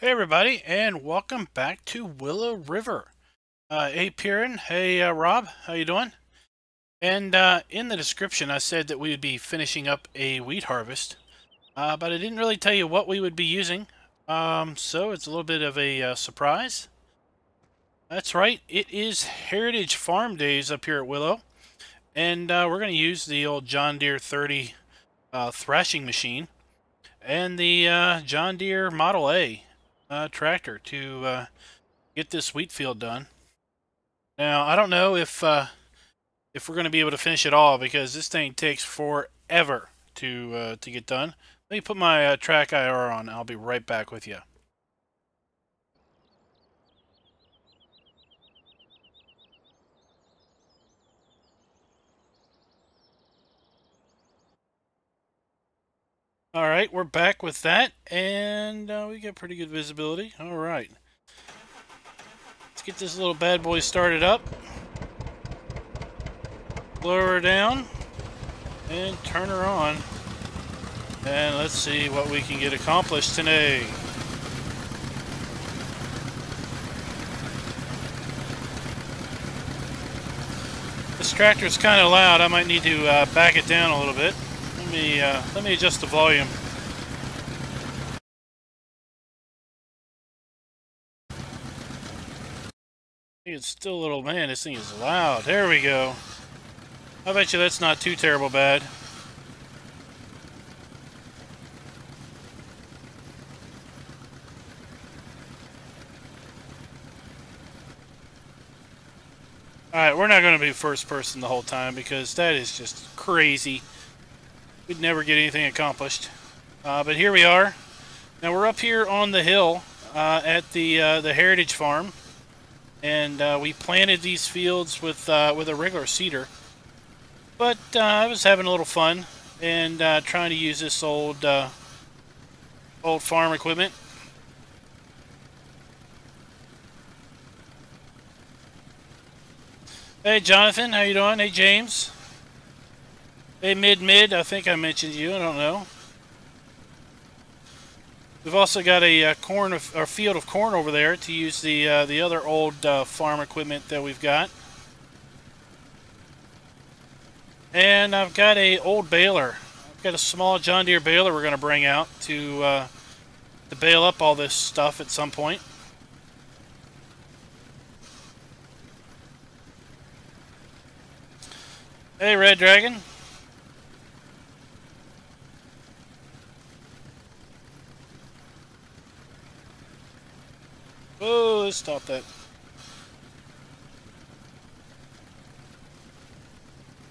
Hey everybody, and welcome back to Willow River. Hey Piran, hey Rob, how you doing? And in the description I said that we would be finishing up a wheat harvest, but I didn't really tell you what we would be using, so it's a little bit of a surprise. That's right, it is Heritage Farm Days up here at Willow, and we're going to use the old John Deere 30 thrashing machine and the John Deere Model A tractor to get this wheat field done. Now, I don't know if we're going to be able to finish it all because this thing takes forever to get done. Let me put my track IR on. I'll be right back with you. All right, we're back with that, and we get pretty good visibility. All right. Let's get this little bad boy started up. Lower her down, and turn her on. And let's see what we can get accomplished today. This tractor is kind of loud. I might need to back it down a little bit. Let me adjust the volume. It's still a little, man, this thing is loud. There we go. I bet you that's not too terrible bad. Alright, we're not going to be first person the whole time because that is just crazy. We'd never get anything accomplished. But here we are. Now we're up here on the hill at the Heritage Farm. And we planted these fields with a regular seeder. But I was having a little fun and trying to use this old farm equipment. Hey Jonathan, how you doing? Hey James. Hey Mid, I think I mentioned you. I don't know. We've also got a field of corn over there to use the other old farm equipment that we've got. And I've got a old baler. I've got a small John Deere baler we're going to bring out to bale up all this stuff at some point. Hey Red Dragon. Oh, let's stop that.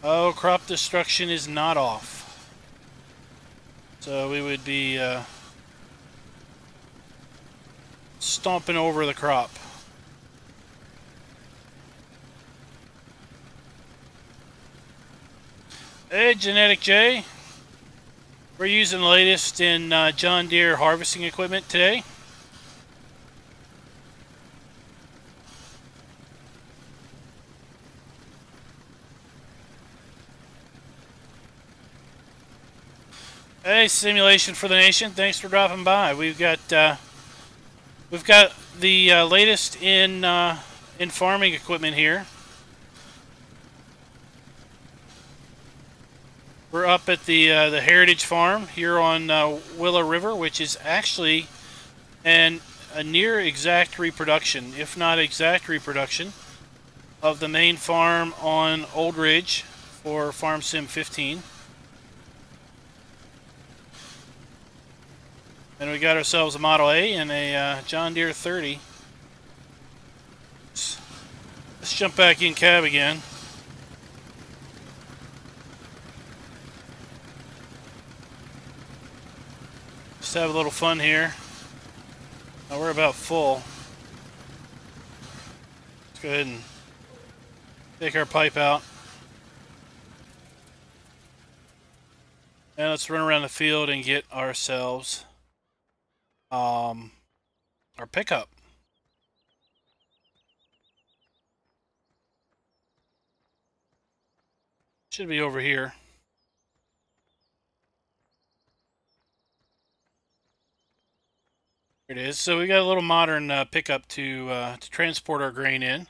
Oh, crop destruction is not off. So we would be stomping over the crop. Hey, Genetic J. We're using the latest in John Deere harvesting equipment today. Hey, Simulation for the Nation. Thanks for dropping by. We've got the latest in farming equipment here. We're up at the Heritage Farm here on Willow River, which is actually a near exact reproduction, if not exact reproduction, of the main farm on Old Ridge for Farm Sim 15. And we got ourselves a Model A and a John Deere 30. Let's jump back in cab again. Just have a little fun here. Now we're about full. Let's go ahead and take our pipe out. And let's run around the field and get ourselves our pickup. Should be over here. Here it is. So we got a little modern pickup to transport our grain in.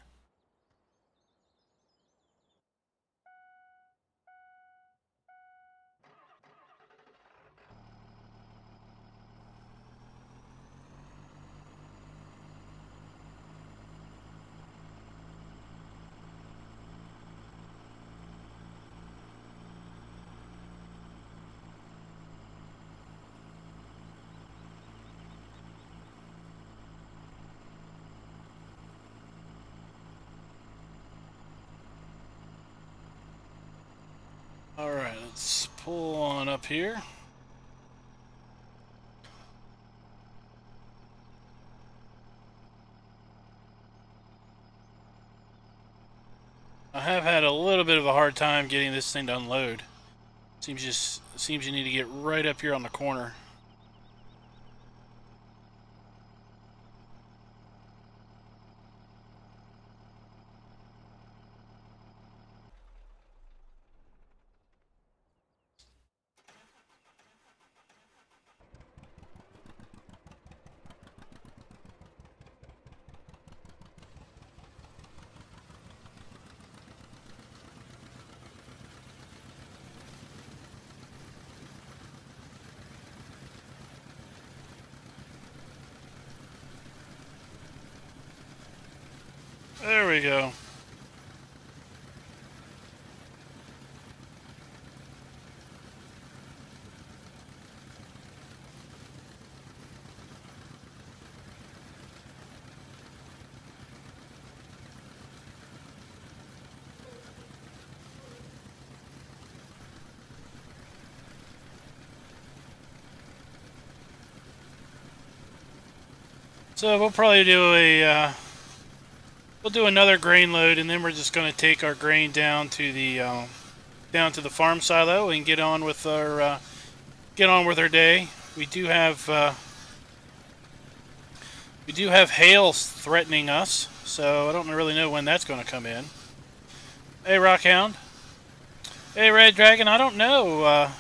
Alright, let's pull on up here. I have had a little bit of a hard time getting this thing to unload. Seems you need to get right up here on the corner. There we go. So we'll probably do we'll do another grain load, and then we're just going to take our grain down to the farm silo and get on with our day. We do have hail threatening us, so I don't really know when that's going to come in. Hey, Rockhound. Hey, Red Dragon. I don't know. I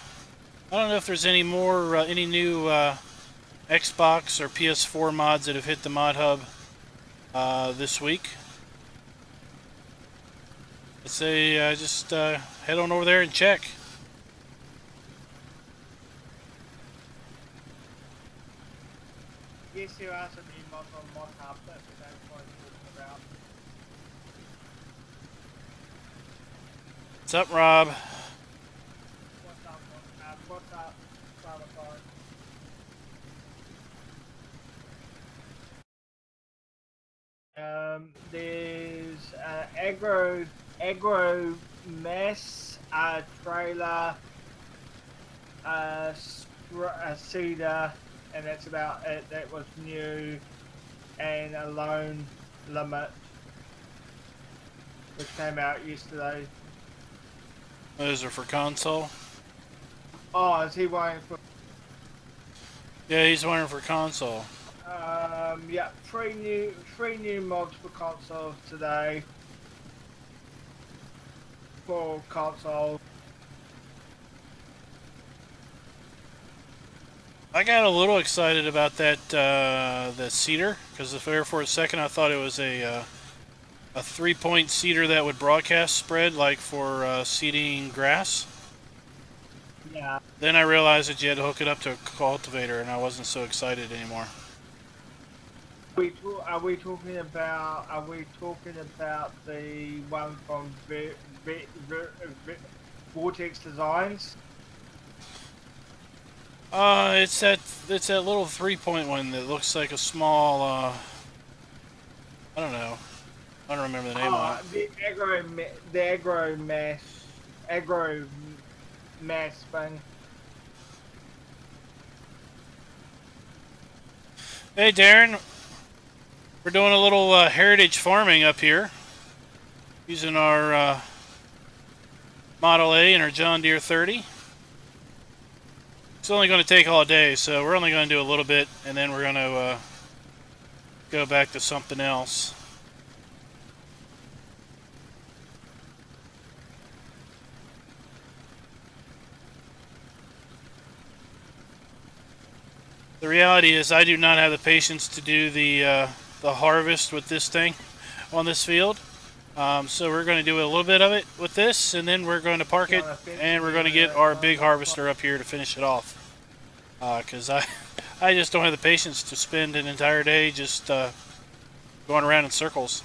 don't know if there's any more any new Xbox or PS4 mods that have hit the mod hub this week. I'd say just head on over there and check. Yes, there are some new mods on mod hub that we don't quite talking about. What's up, Rob? What's up, what's up, there's agro mess, trailer, cedar, and that's about it. That was new, and a loan limit, which came out yesterday. Those are for console. Oh, is he waiting for? Yeah, he's waiting for console. Yeah, three new mods for console today. For console. I got a little excited about that the cedar, because there for a second I thought it was a 3-point cedar that would broadcast spread, like for seeding grass. Yeah. Then I realized that you had to hook it up to a cultivator, and I wasn't so excited anymore. Are we talking about the one from Vortex Designs? It's that little 3-point one that looks like a small I don't know. I don't remember the name of it. The agro mass thing. Hey, Darin. We're doing a little heritage farming up here, using our Model A and our John Deere 30. It's only going to take all day, so we're only going to do a little bit, and then we're going to go back to something else. The reality is I do not have the patience to do the harvest with this thing on this field. So we're going to do a little bit of it with this, and then we're going to park it, and we're going to get our big harvester up here to finish it off. Because I just don't have the patience to spend an entire day just going around in circles.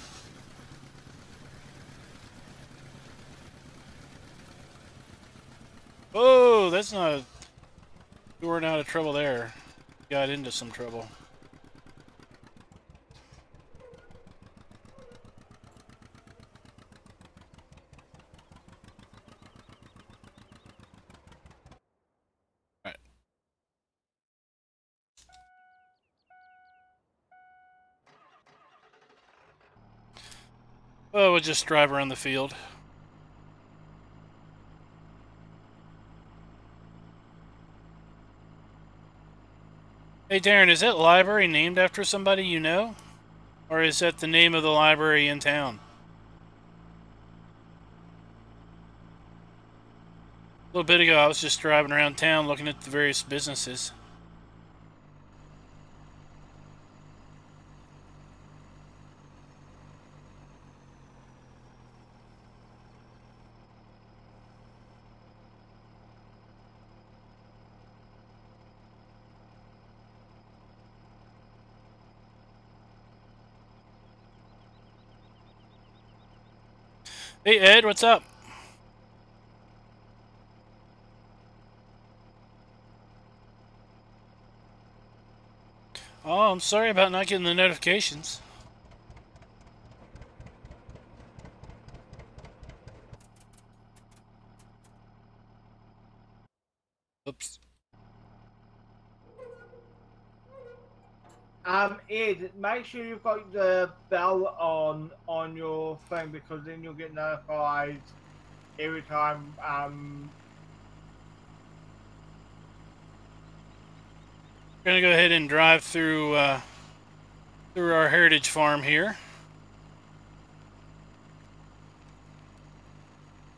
Oh, that's not... We weren't out of trouble there. Got into some trouble. Right. Well, we'll just drive around the field. Hey Darin, is that library named after somebody you know? Or is that the name of the library in town? A little bit ago I was just driving around town looking at the various businesses. Hey Ed, what's up? Oh, I'm sorry about not getting the notifications. Oops. Ed, make sure you've got the bell on your phone, because then you'll get notified every time. We're gonna go ahead and drive through through our heritage farm here.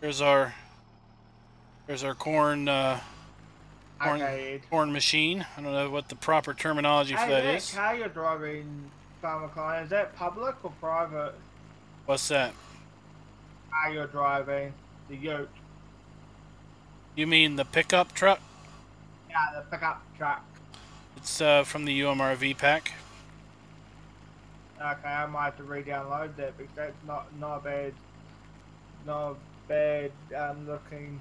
There's our corn corn machine. I don't know what the proper terminology for that is. That car you're driving, Farmer, is that public or private? What's that? Car you're driving, the yoke. You mean the pickup truck? Yeah, the pickup truck. It's from the UMRV pack. Okay, I might have to re-download that, because that's not a bad looking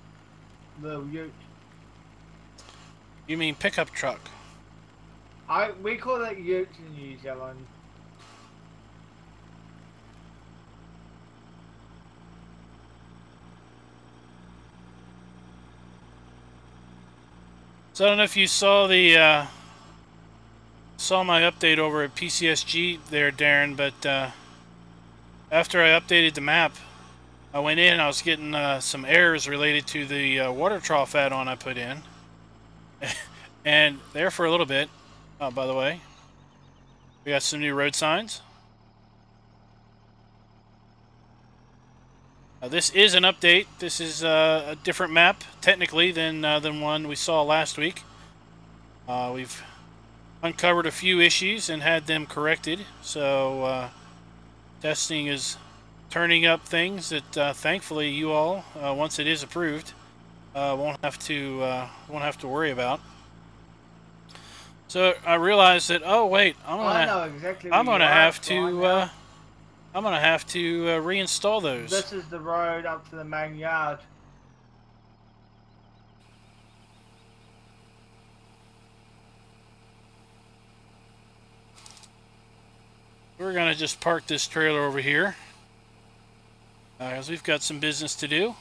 little ute. You mean pickup truck? We call it utes in New Zealand. So I don't know if you saw the saw my update over at PCSG there, Darin, but after I updated the map, I went in and I was getting some errors related to the water trough add-on I put in. And there for a little bit, by the way, we got some new road signs. This is an update. This is a different map, technically, than one we saw last week. We've uncovered a few issues and had them corrected, so testing is turning up things that thankfully you all, once it is approved, won't have to worry about. So I realized that, oh wait, I'm gonna have to reinstall those. This is the road up to the main yard. We're gonna just park this trailer over here, because we've got some business to do.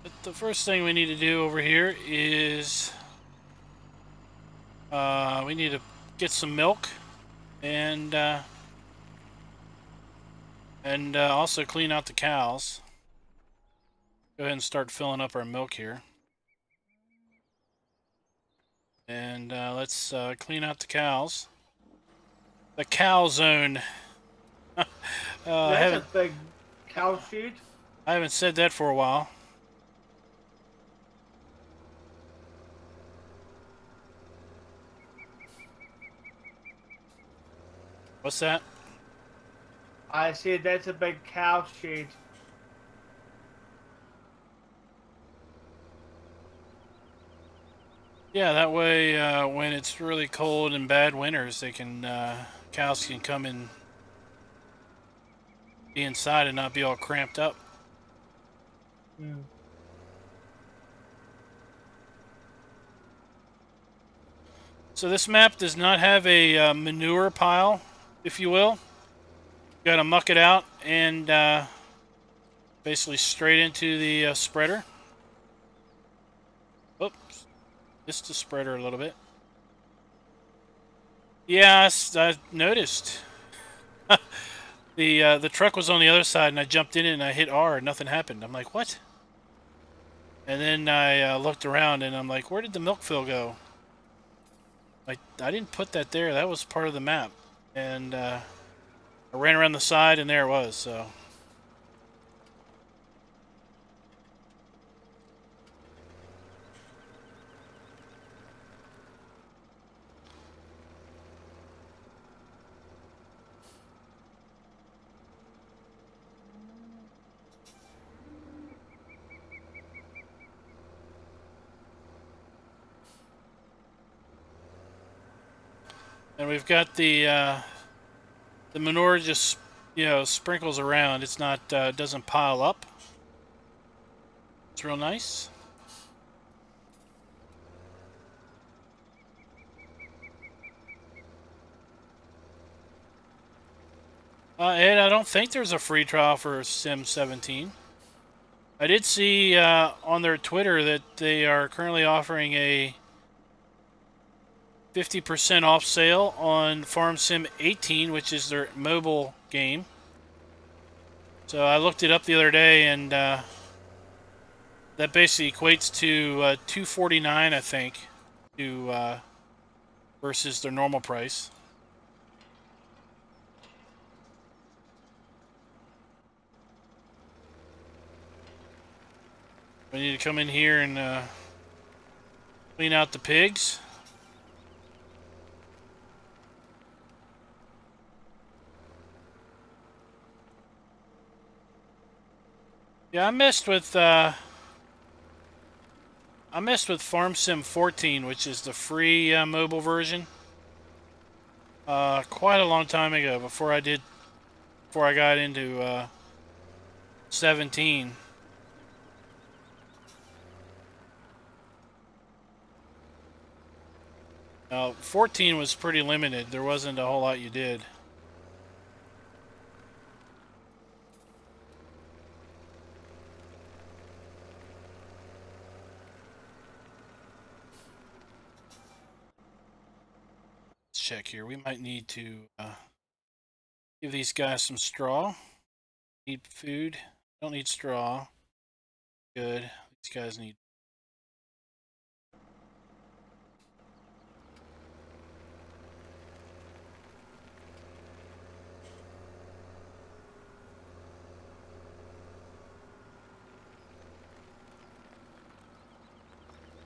But the first thing we need to do over here is we need to get some milk and also clean out the cows. Go ahead and start filling up our milk here. And let's clean out the cows. The cow zone. That's a big cow shed. I haven't said that for a while. What's that? I said that's a big cow shed. Yeah, that way when it's really cold and bad winters, they can cows can come and be inside and not be all cramped up. Mm. So this map does not have a manure pile, if you will. You gotta muck it out and basically straight into the spreader. Oops, missed the spreader a little bit. Yeah, I noticed. The truck was on the other side, and I jumped in it, and I hit R, and nothing happened. I'm like, what? And then I looked around, and I'm like, where did the milk fill go? Like, I didn't put that there. That was part of the map. And I ran around the side, and there it was, so... And we've got the manure just, you know, sprinkles around. It's not, doesn't pile up. It's real nice. Ed, I don't think there's a free trial for FS17. I did see on their Twitter that they are currently offering a 50% off sale on Farm Sim 18, which is their mobile game. So I looked it up the other day, and that basically equates to $249, I think, to versus their normal price. We need to come in here and clean out the pigs. Yeah, I messed with Farm Sim 14, which is the free mobile version. Quite a long time ago, before I got into 17. Now, 14 was pretty limited. There wasn't a whole lot you did. Let's check here. We might need to give these guys some straw. Need food. Don't need straw. Good. These guys need...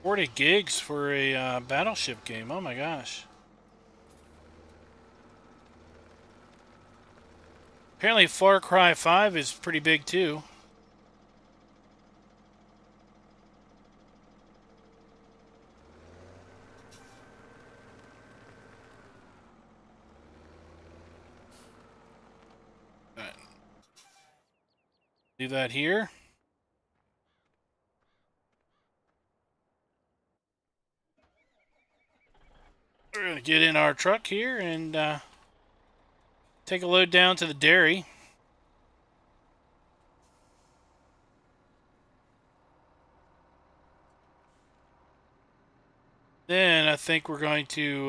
$40 for a battleship game. Oh my gosh. Apparently Far Cry 5 is pretty big too. All right. Do that here. We're going to get in our truck here and take a load down to the dairy. Then I think we're going to,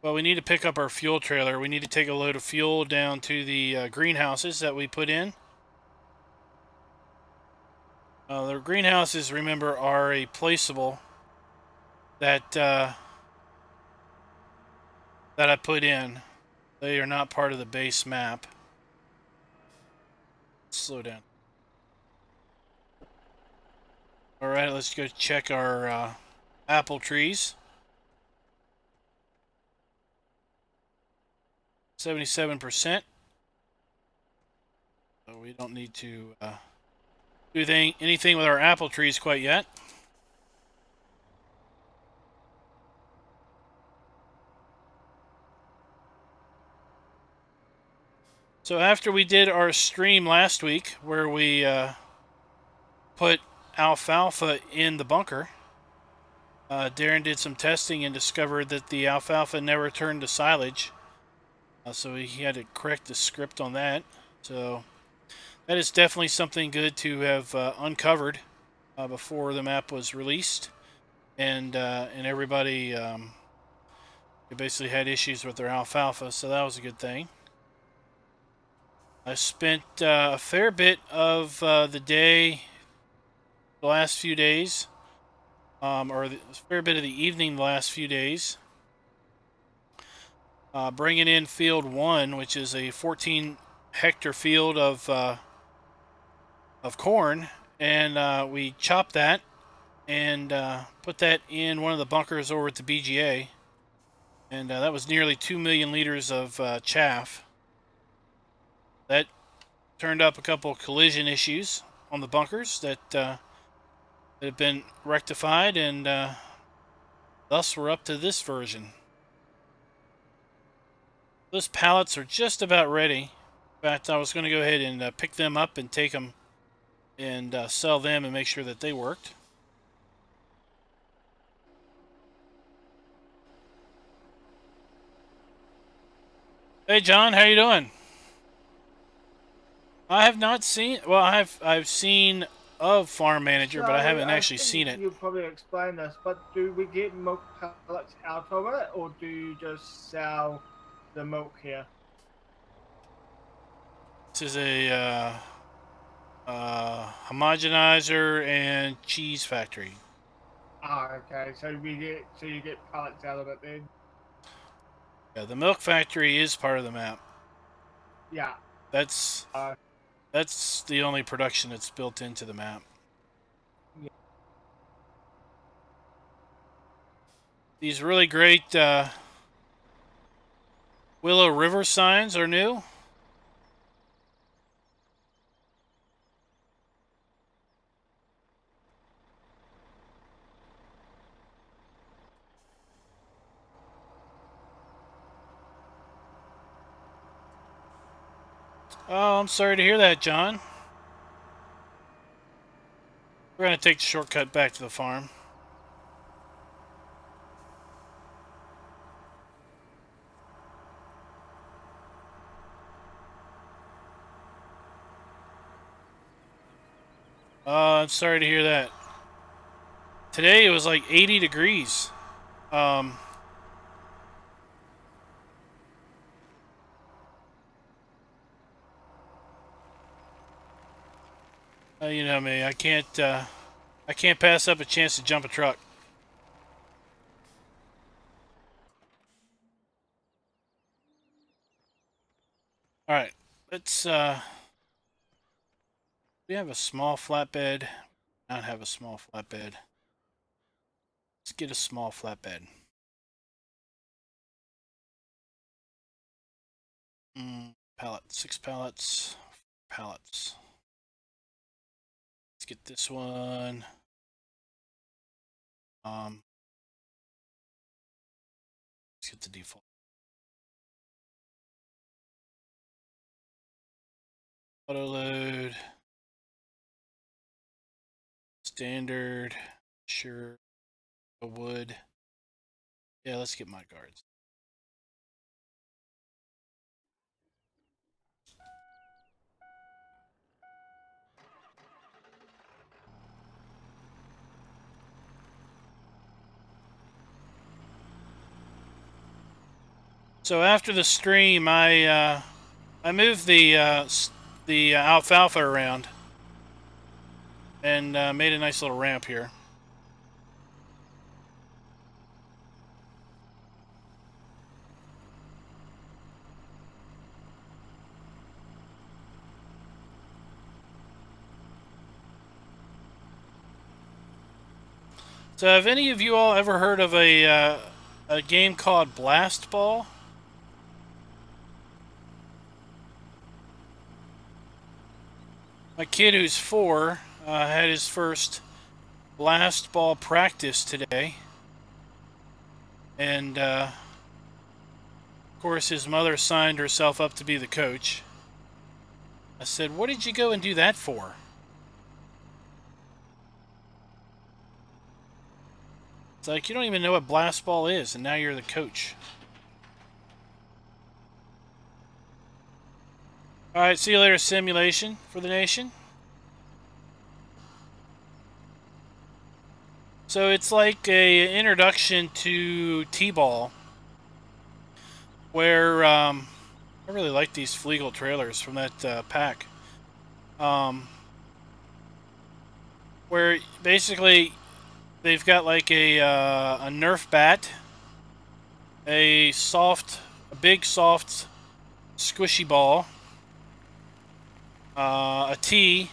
well, we need to pick up our fuel trailer. We need to take a load of fuel down to the greenhouses that we put in. The greenhouses, remember, are a placeable that that I put in. They are not part of the base map. Slow down. All right, let's go check our apple trees. 77%. So we don't need to do anything with our apple trees quite yet. So after we did our stream last week, where we put alfalfa in the bunker, Darin did some testing and discovered that the alfalfa never turned to silage. So he had to correct the script on that. So that is definitely something good to have uncovered before the map was released, and everybody basically had issues with their alfalfa. So that was a good thing. I spent a fair bit of the day, the last few days, or a fair bit of the evening the last few days, bringing in field 1, which is a 14-hectare field of corn, and we chopped that and put that in one of the bunkers over at the BGA, and that was nearly 2 million liters of chaff. That turned up a couple collision issues on the bunkers that have been rectified, and thus we're up to this version. Those pallets are just about ready. In fact, I was going to go ahead and pick them up and take them and sell them and make sure that they worked. Hey John, how you doing? I have not seen. Well, I've seen of Farm Manager, but I haven't actually seen it. You probably explain this, but do we get milk pellets out of it, or do you just sell the milk here? This is a homogenizer and cheese factory. Ah, okay. So you get pellets out of it then. Yeah, the milk factory is part of the map. Yeah. That's the only production that's built into the map. Yeah. These really great Willow River signs are new. Oh, I'm sorry to hear that, John. We're going to take the shortcut back to the farm. Oh, I'm sorry to hear that. Today it was like 80 degrees. You know me, I can't pass up a chance to jump a truck. All right, let's. We have a small flatbed. Not have a small flatbed. Let's get a small flatbed. Pallet, 6 pallets, pallets. Let's get this one. Let's get the default. Auto load. Standard. Sure. Wood. Yeah, let's get my guards. So after the stream, I moved the alfalfa around. and made a nice little ramp here. So have any of you all ever heard of a game called Blast Ball? My kid, who's 4, had his first Blast Ball practice today. And, of course, his mother signed herself up to be the coach. I said, what did you go and do that for? It's like, you don't even know what Blast Ball is, and now you're the coach. Alright, see you later, simulation for the nation. So it's like a introduction to T-Ball, where I really like these Flegel trailers from that pack. Where basically they've got like a Nerf bat, a big soft squishy ball, a tee,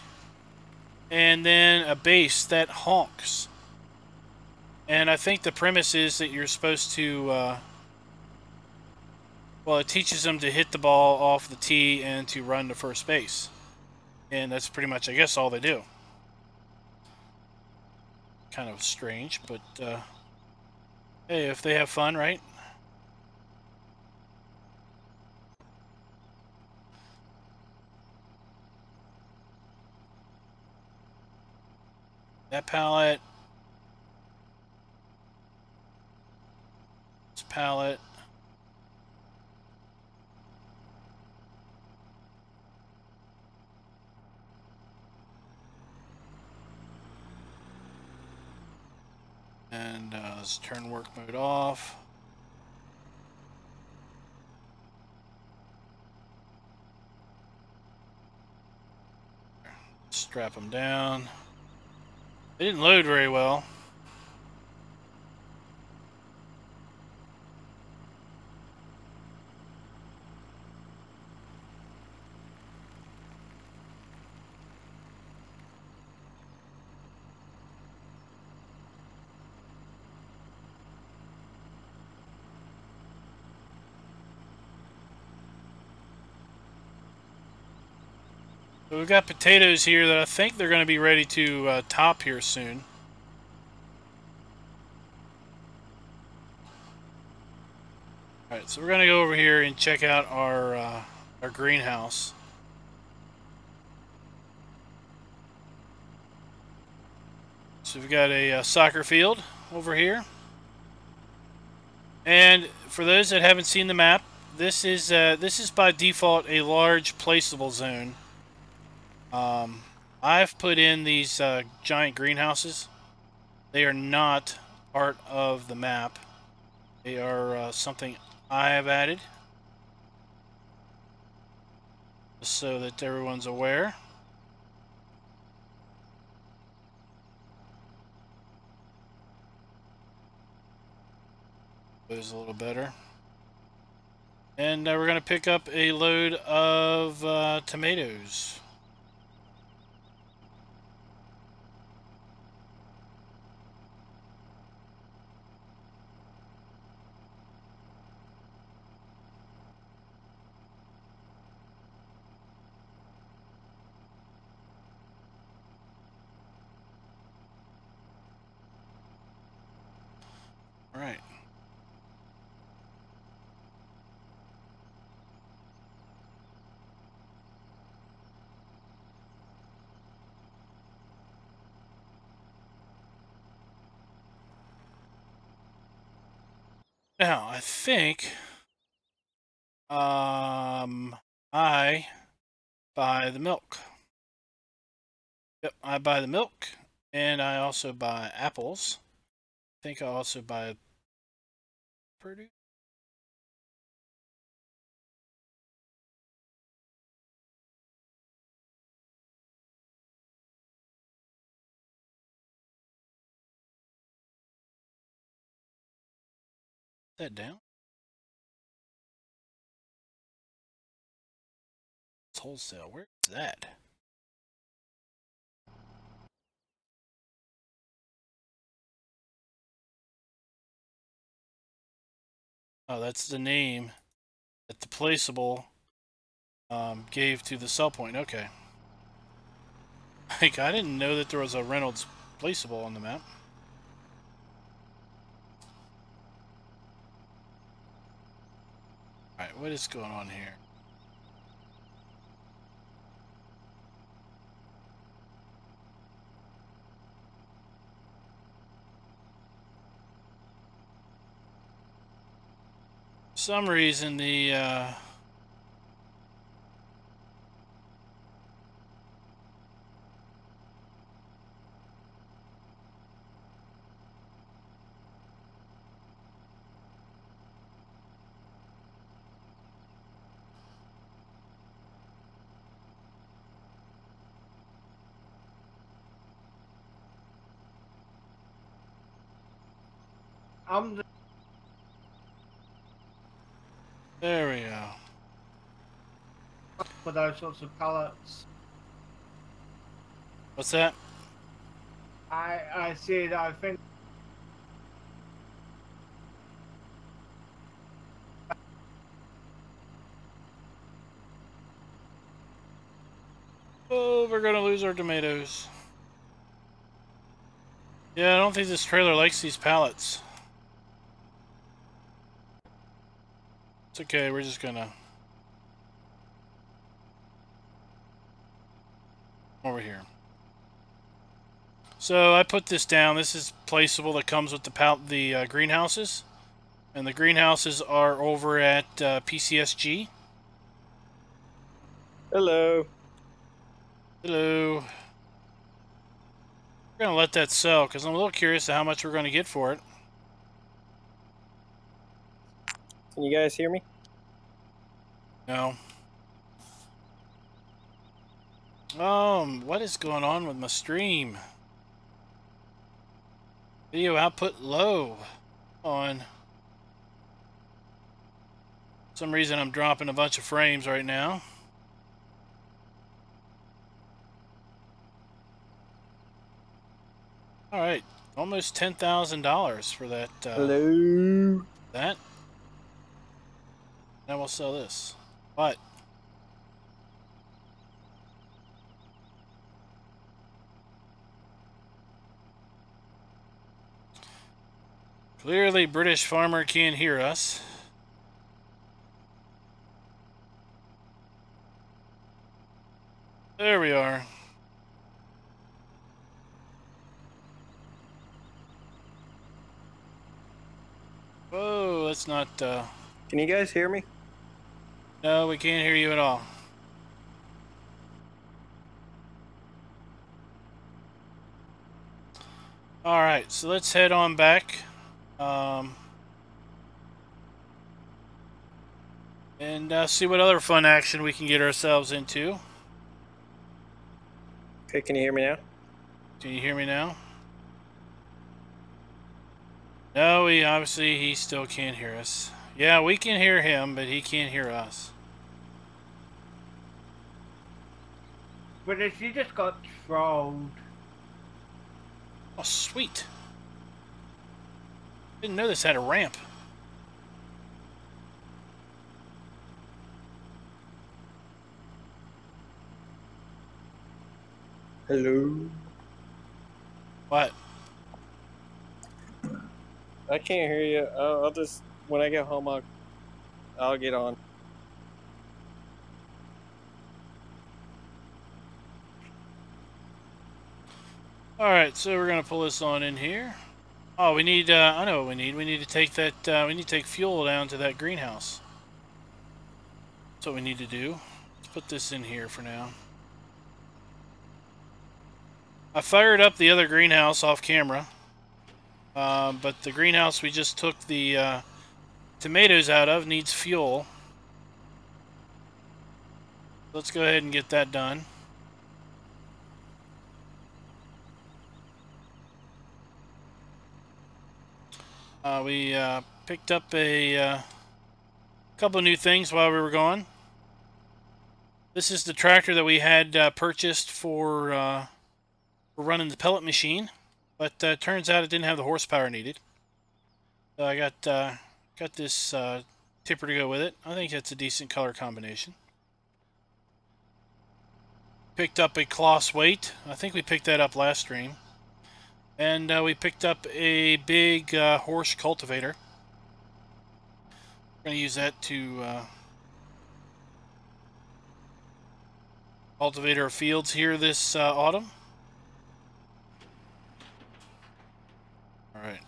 and then a base that honks. And I think the premise is that you're supposed to, well, it teaches them to hit the ball off the tee and to run to first base. And that's pretty much, I guess, all they do. Kind of strange, but hey, if they have fun, right? That pallet. This pallet. And let's turn work mode off. Strap them down. They didn't load very well. So we've got potatoes here that I think they're going to be ready to top here soon. Alright, so we're going to go over here and check out our greenhouse. So we've got a soccer field over here. And for those that haven't seen the map, this is by default a large placeable zone. I've put in these giant greenhouses. They are not part of the map. They are something I have added, just so that everyone's aware. Goes a little better. And we're going to pick up a load of tomatoes. All right. Now, I think I buy the milk. Yep, I buy the milk, and I also buy apples. I think I also buy produce. that down. It's wholesale. Where's that? Oh, that's the name that the placeable gave to the sell point. Okay. Like, I didn't know that there was a Reynolds placeable on the map. Alright, what is going on here? For some reason, the there we go. For those sorts of pallets. What's that? I see that. I think Oh, we're gonna lose our tomatoes. Yeah, I don't think this trailer likes these pallets. It's okay, we're just gonna... over here. So I put this down. This is placeable that comes with the greenhouses. And the greenhouses are over at PCSG. Hello. Hello. We're going to let that sell because I'm a little curious to how much we're going to get for it. Can you guys hear me? No. What is going on with my stream? Video output low on. For some reason I'm dropping a bunch of frames right now. All right, almost $10,000 for that. Hello. That. Now we'll sell this. What? Clearly, British farmer can't hear us. There we are. Whoa, that's not... Can you guys hear me? No, we can't hear you at all. Alright, so let's head on back. And see what other fun action we can get ourselves into. Okay, can you hear me now? Can you hear me now? No, he still can't hear us. Yeah, we can hear him, but he can't hear us. but if you just got trolled. Oh, sweet. Didn't know this had a ramp. Hello. What? I can't hear you. I'll just, when I get home, I'll get on. Alright, so we're going to pull this on in here. Oh, we need, I know what we need. We need to take that, we need to take fuel down to that greenhouse. That's what we need to do. Let's put this in here for now. I fired up the other greenhouse off camera. But the greenhouse we just took the tomatoes out of needs fuel. Let's go ahead and get that done. We picked up a couple new things while we were gone. This is the tractor that we had purchased for running the pellet machine, but turns out it didn't have the horsepower needed. So I got this tipper to go with it. I think it's a decent color combination. Picked up a Kloss weight. I think we picked that up last stream. And we picked up a big horse cultivator. We're going to use that to cultivate our fields here this autumn. All right.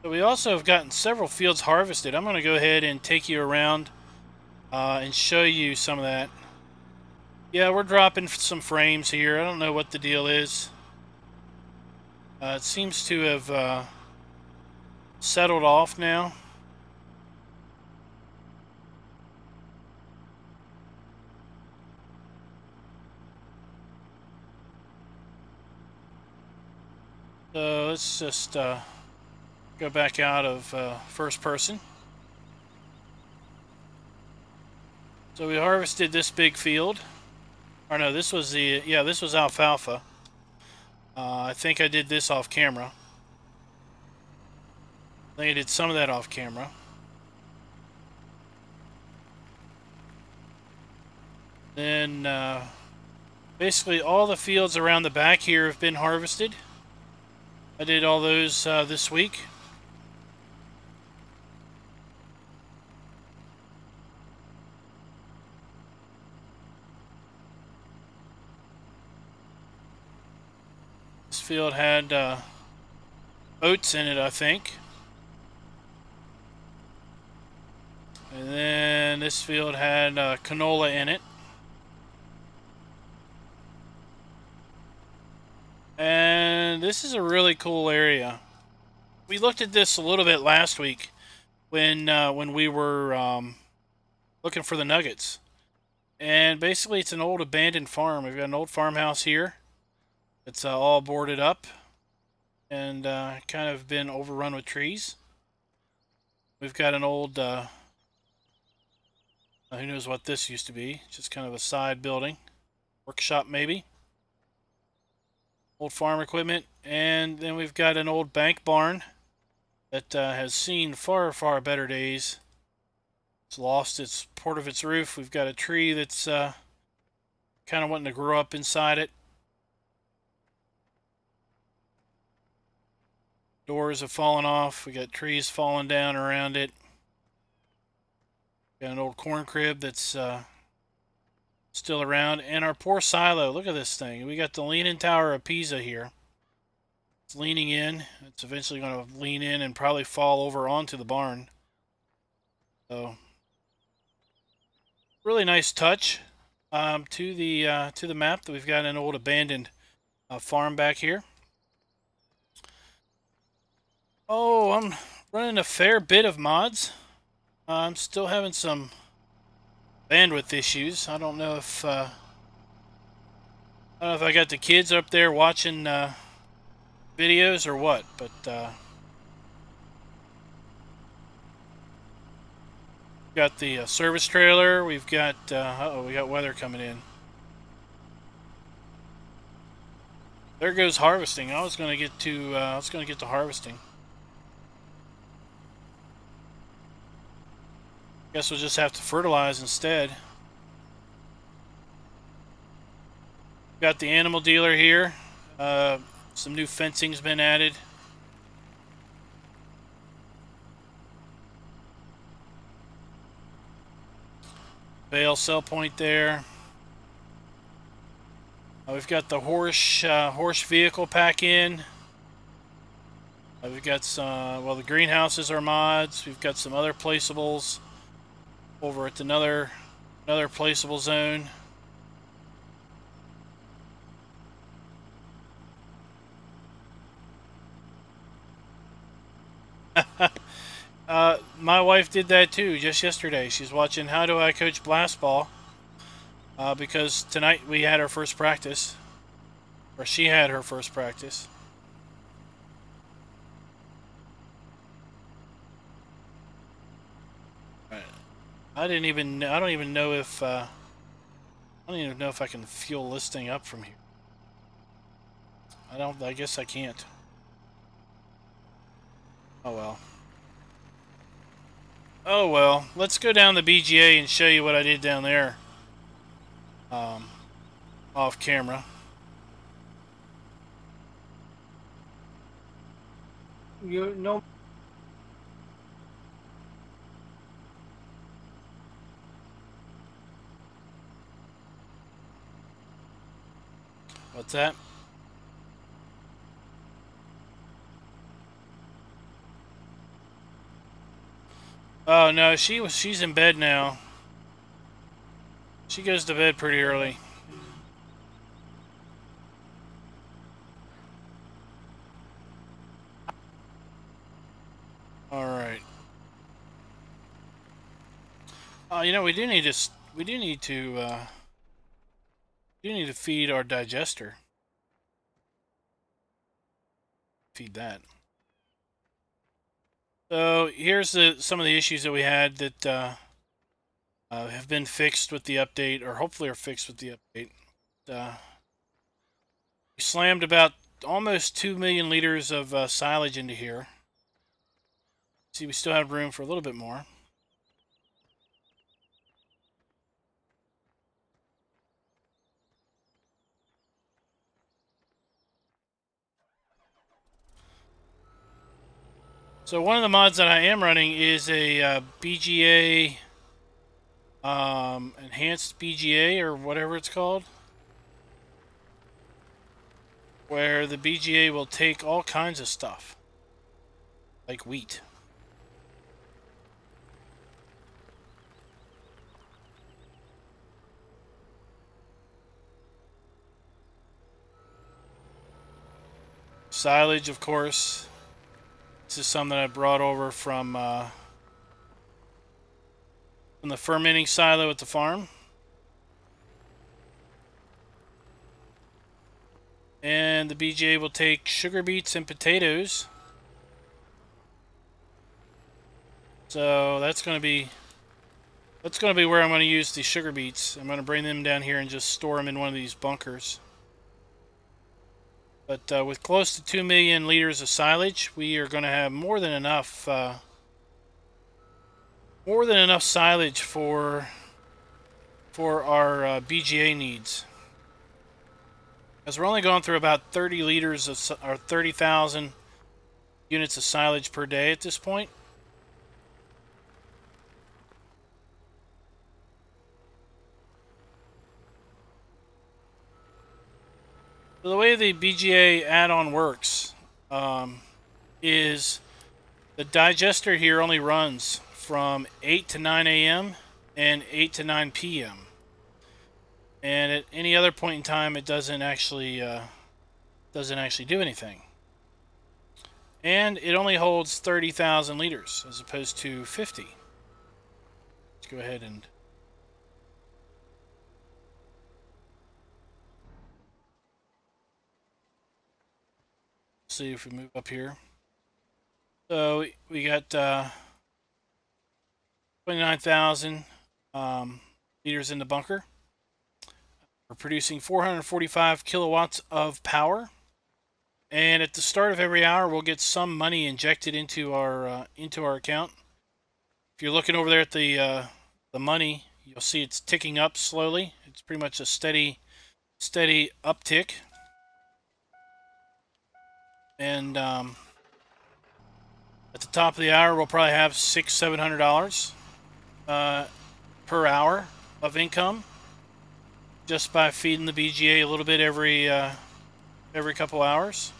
So we also have gotten several fields harvested. I'm going to go ahead and take you around and show you some of that. Yeah, we're dropping some frames here. I don't know what the deal is. It seems to have settled off now. So let's just go back out of first person. So we harvested this big field. Or no, this was the, yeah, this was alfalfa. I think I did this off camera. I think I did some of that off camera. Then basically all the fields around the back here have been harvested. I did all those this week. This field had oats in it, I think. And then this field had canola in it. And this is a really cool area. We looked at this a little bit last week when we were looking for the nuggets. And basically it's an old abandoned farm. We've got an old farmhouse here. It's all boarded up and kind of been overrun with trees. We've got an old, who knows what this used to be, just kind of a side building, workshop maybe. Old farm equipment, and then we've got an old bank barn that has seen far, far better days. It's lost its part of its roof. We've got a tree that's kind of wanting to grow up inside it. Doors have fallen off. We got trees falling down around it. Got an old corn crib that's still around, and our poor silo. Look at this thing. We got the Leaning Tower of Pisa here. It's leaning in. It's eventually going to lean in and probably fall over onto the barn. So, really nice touch to the map that we've got an old abandoned farm back here. Oh, I'm running a fair bit of mods. I'm still having some bandwidth issues. I don't know if I got the kids up there watching videos or what, but got the service trailer. We've got we got weather coming in. There goes harvesting. I was going to get to harvesting. Guess we'll just have to fertilize instead. Got the animal dealer here. Some new fencing's been added. Bale sell point there. We've got the horse vehicle pack in. We've got some, well, the greenhouses are mods. We've got some other placeables over at another placeable zone. my wife did that too just yesterday. She's watching How Do I Coach Blastball because tonight we had our first practice, or she had her first practice. I don't even know if I don't even know if I can fuel this thing up from here. I guess I can't. Oh well. Oh well. Let's go down the BGA and show you what I did down there. Off camera. You know. What's that? Oh no, she's in bed now. She goes to bed pretty early. All right. You know, we do need to feed our digester. Feed that. So here's some of the issues that we had that have been fixed with the update, or hopefully are fixed with the update. We slammed about almost 2 million liters of silage into here. See, we still have room for a little bit more. So one of the mods that I am running is a BGA, enhanced BGA or whatever it's called, where the BGA will take all kinds of stuff, like wheat. Silage, of course. This is some that I brought over from the fermenting silo at the farm. And the BGA will take sugar beets and potatoes. So that's going to be where I'm going to use the sugar beets. I'm going to bring them down here and just store them in one of these bunkers. But with close to 2 million liters of silage, we are going to have more than enough silage for our BGA needs. As we're only going through about 30 liters of, or 30,000 units of silage per day at this point. So the way the BGA add-on works is the digester here only runs from 8 to 9 a.m. and 8 to 9 p.m. And at any other point in time, it doesn't actually do anything. And it only holds 30,000 liters as opposed to 50. Let's go ahead and see if we move up here. So we got 29,000 liters in the bunker. We're producing 445 kilowatts of power, and at the start of every hour, we'll get some money injected into our account. If you're looking over there at the money, you'll see it's ticking up slowly. It's pretty much a steady uptick. And at the top of the hour, we'll probably have $600–700 per hour of income, just by feeding the BGA a little bit every couple hours.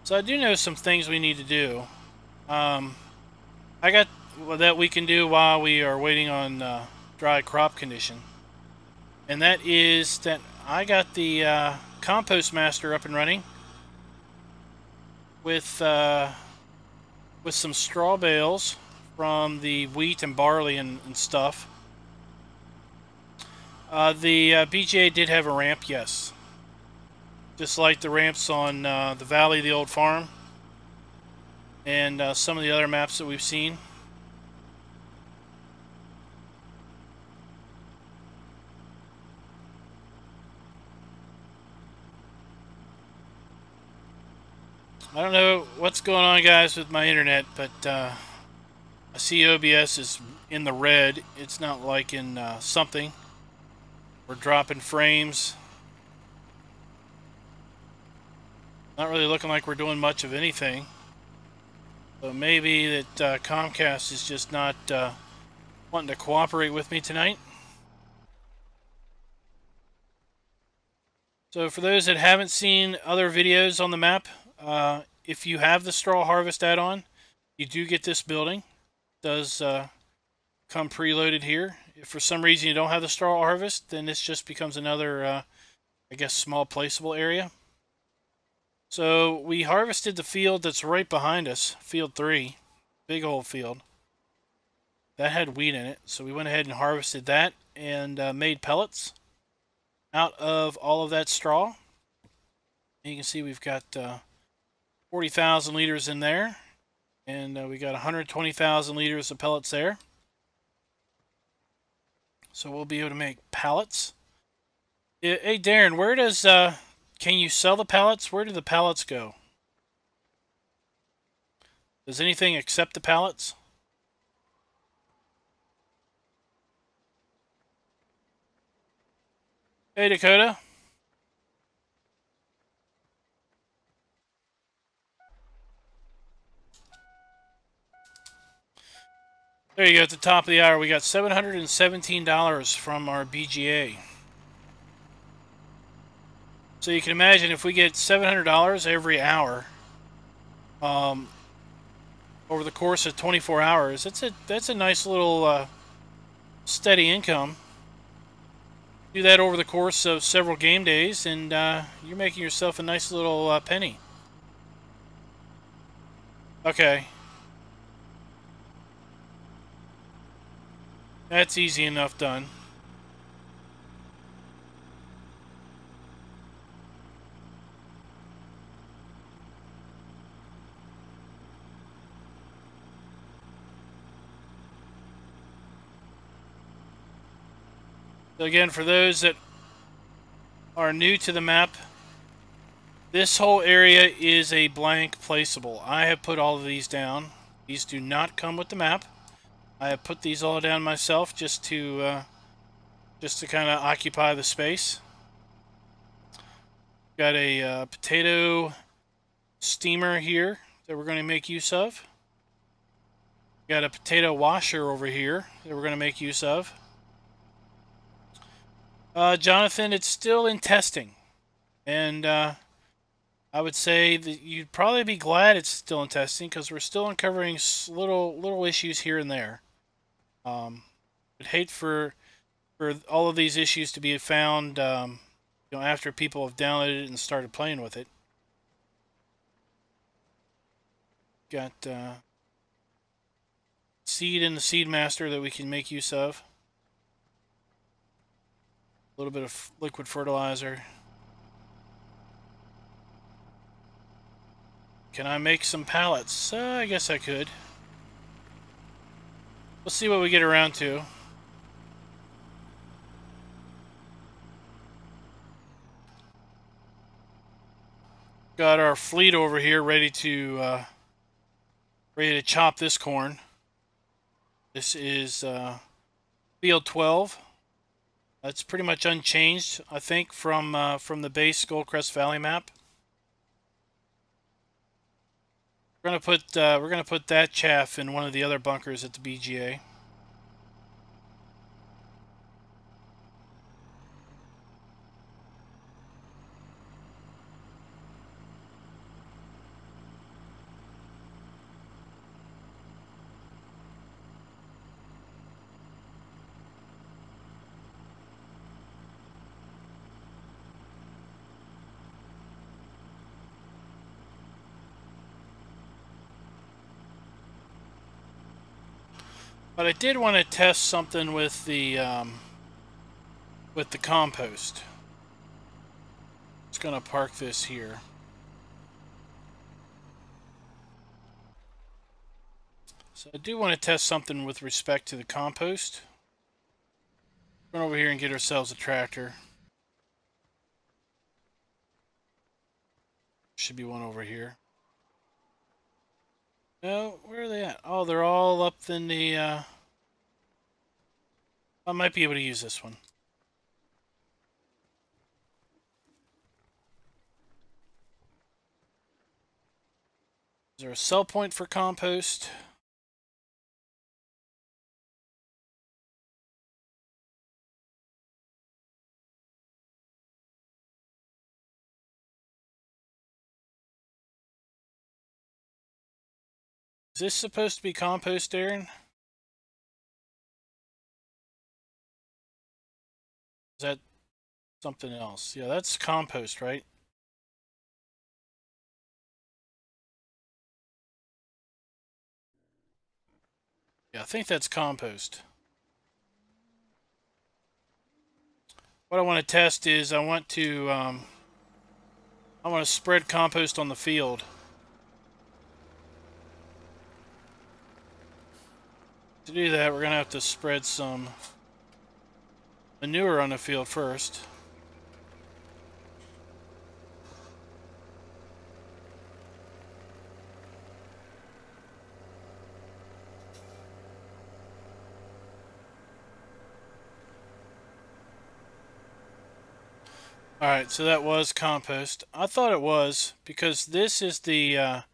So I do know some things we need to do. I got that we can do while we are waiting on dry crop condition, and that is that I got the Compost Master up and running with some straw bales from the wheat and barley and stuff. The BGA did have a ramp, yes. Just like the ramps on the Valley of the Old Farm and some of the other maps that we've seen. I don't know what's going on, guys, with my internet, but I see OBS is in the red. It's not like in something. We're dropping frames. Not really looking like we're doing much of anything. So maybe that Comcast is just not wanting to cooperate with me tonight. So for those that haven't seen other videos on the map, if you have the straw harvest add-on, you do get this building. It does come preloaded here. If for some reason you don't have the straw harvest, then this just becomes another, I guess, small placeable area. So we harvested the field that's right behind us, field 3, big old field. That had wheat in it, so we went ahead and harvested that and made pellets out of all of that straw. And you can see we've got 40,000 liters in there, and we got 120,000 liters of pellets there. So we'll be able to make pallets. Hey Darin, where does can you sell the pallets? Where do the pallets go? Does anything accept the pallets? Hey Dakota. There you go, at the top of the hour, we got $717 from our BGA. So you can imagine if we get $700 every hour, over the course of 24 hours, that's a nice little steady income. Do that over the course of several game days, and you're making yourself a nice little penny. Okay. That's easy enough done. So again, for those that are new to the map, this whole area is a blank placeable. I have put all of these down. These do not come with the map. I have put these all down myself just to kind of occupy the space. Got a potato steamer here that we're going to make use of. Got a potato washer over here that we're going to make use of. Jonathan, it's still in testing, and I would say that you'd probably be glad it's still in testing because we're still uncovering little issues here and there. I'd hate for all of these issues to be found, after people have downloaded it and started playing with it. Got seed in the Seed Master that we can make use of. A little bit of liquid fertilizer. Can I make some pallets? I guess I could. We'll see what we get around to. Got our fleet over here ready to chop this corn. This is field 12. That's pretty much unchanged, I think, from the base Gold Crest Valley map. We're gonna put that chaff in one of the other bunkers at the BGA. But I did want to test something with the compost. Just gonna park this here. So I do want to test something with respect to the compost. Run over here and get ourselves a tractor. Should be one over here. No, where are they at? Oh, they're all up in the, I might be able to use this one. Is there a sell point for compost? Is this supposed to be compost, Darin? Is that something else? Yeah, that's compost, right? Yeah, I think that's compost. What I want to test is I want to spread compost on the field. To do that, we're going to have to spread some manure on the field first. Alright, so that was compost. I thought it was, because this is the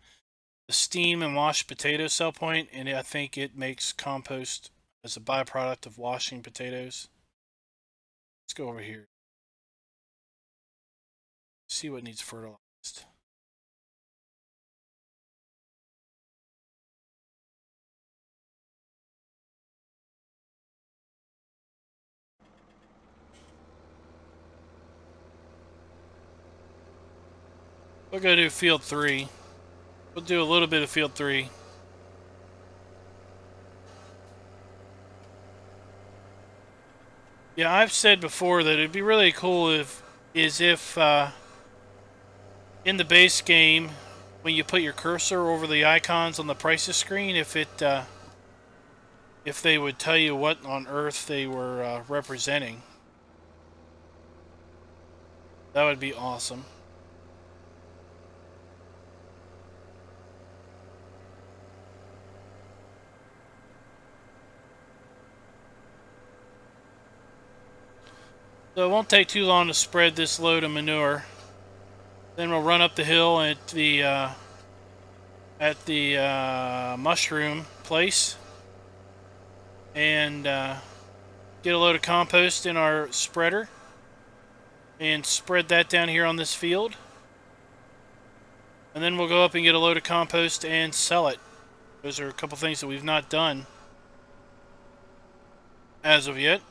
steam and washed potato cell point, and I think it makes compost as a byproduct of washing potatoes. Let's go over here. See what needs fertilized. We'll go do field 3. We'll do a little bit of field 3. Yeah, I've said before that it'd be really cool if in the base game, when you put your cursor over the icons on the prices screen, if they would tell you what on earth they were representing. That would be awesome. So it won't take too long to spread this load of manure. Then we'll run up the hill at the mushroom place and get a load of compost in our spreader and spread that down here on this field. And then we'll go up and get a load of compost and sell it. Those are a couple things that we've not done as of yet.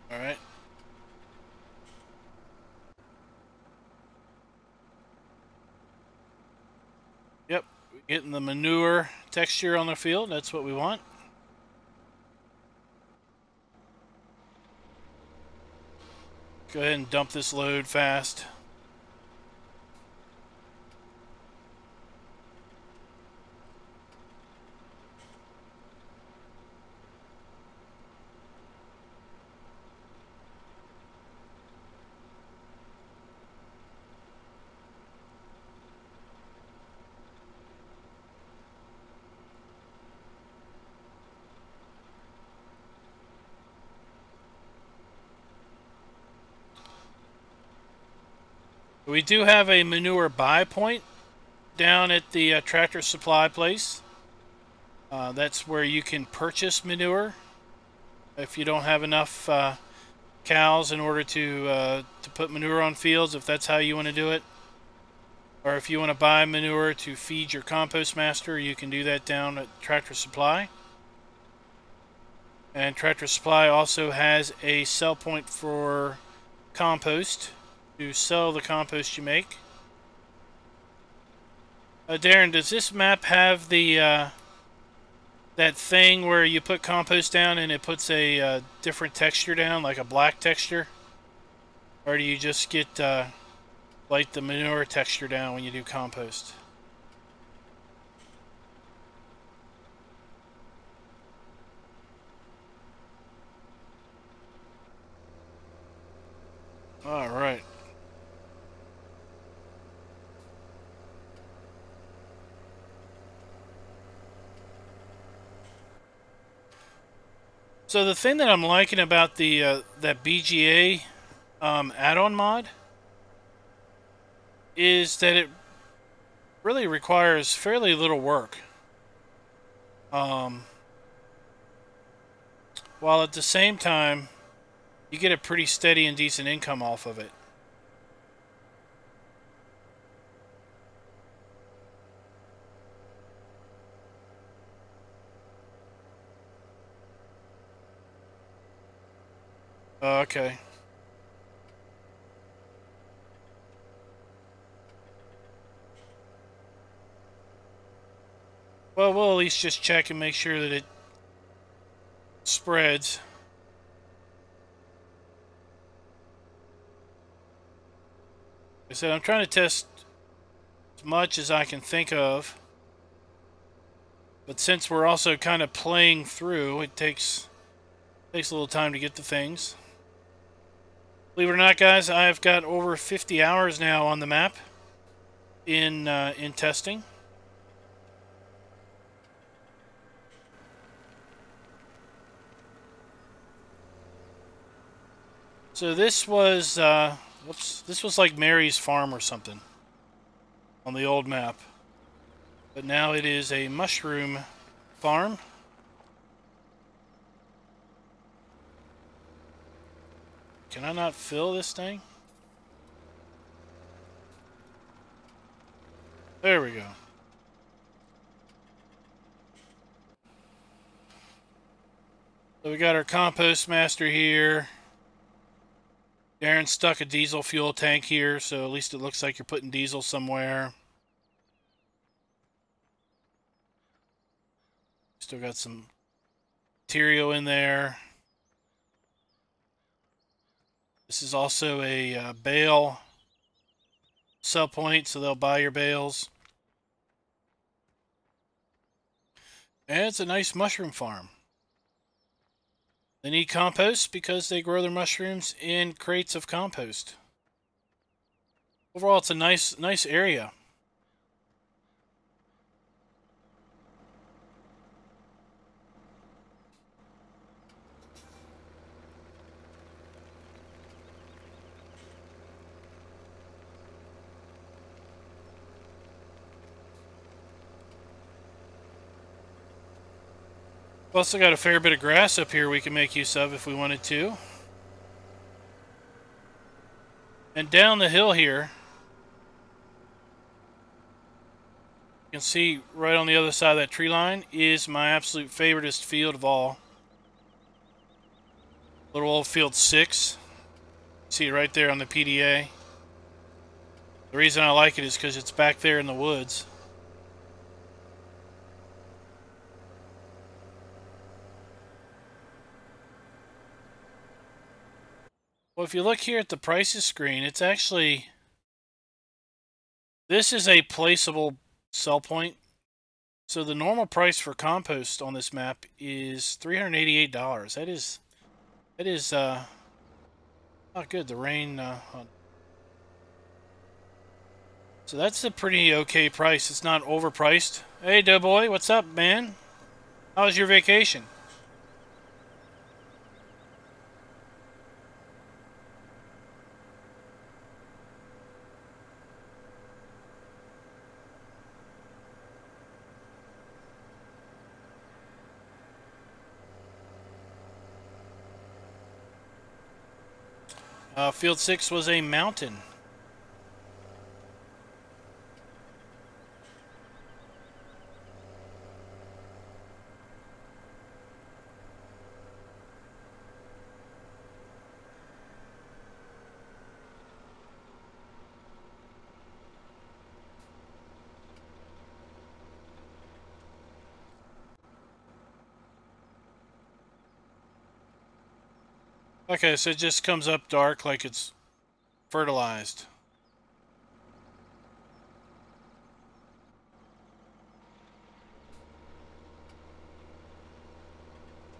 Alright. Yep, getting the manure texture on the field, that's what we want. Go ahead and dump this load fast. We do have a manure buy point down at the tractor supply place. That's where you can purchase manure if you don't have enough cows in order to put manure on fields, if that's how you want to do it. Or if you want to buy manure to feed your compost master, you can do that down at Tractor Supply. And Tractor Supply also has a sell point for compost to sell the compost you make. Darin, does this map have the that thing where you put compost down and it puts a different texture down, like a black texture? Or do you just get like the manure texture down when you do compost? All right. So the thing that I'm liking about the that BGA add-on mod is that it really requires fairly little work, while at the same time you get a pretty steady and decent income off of it. Okay. Well, we'll at least just check and make sure that it spreads. Like I said, I'm trying to test as much as I can think of. But since we're also kind of playing through, it takes a little time to get the things. Believe it or not, guys, I've got over 50 hours now on the map in testing. So this was this was like Mary's farm or something on the old map, but now it is a mushroom farm. Can I not fill this thing? There we go. So we got our compost master here. Darin stuck a diesel fuel tank here, so at least it looks like you're putting diesel somewhere. Still got some material in there. This is also a bale sell point, so they'll buy your bales. And it's a nice mushroom farm. They need compost because they grow their mushrooms in crates of compost. Overall, it's a nice area. We've also got a fair bit of grass up here we can make use of if we wanted to. And down the hill here, you can see right on the other side of that tree line is my absolute favoriteest field of all. Little old field 6. See it right there on the PDA. The reason I like it is because it's back there in the woods. Well, if you look here at the prices screen, it's actually... This is a placeable sell point. So the normal price for compost on this map is $388. That is not good. The rain... So that's a pretty okay price. It's not overpriced. Hey, DoughBoy, what's up, man? How was your vacation? Field 6 was a mountain. Okay, so it just comes up dark like it's fertilized.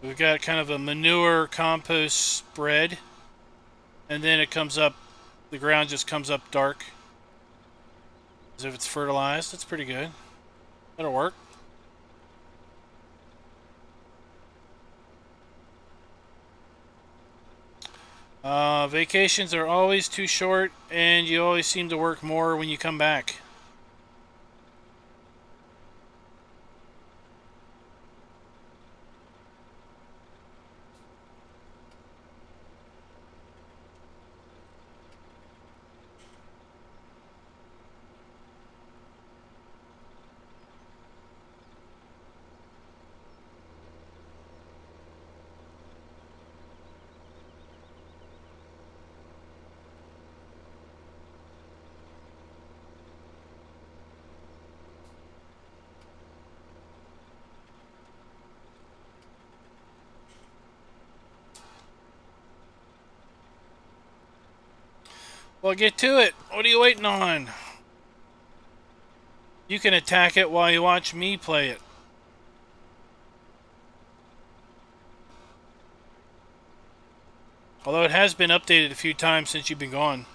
We've got kind of a manure compost spread, and then it comes up, the ground just comes up dark as if it's fertilized. That's pretty good. That'll work. Vacations are always too short, and you always seem to work more when you come back. Well, get to it. What are you waiting on? You can attack it while you watch me play it. Although it has been updated a few times since you've been gone.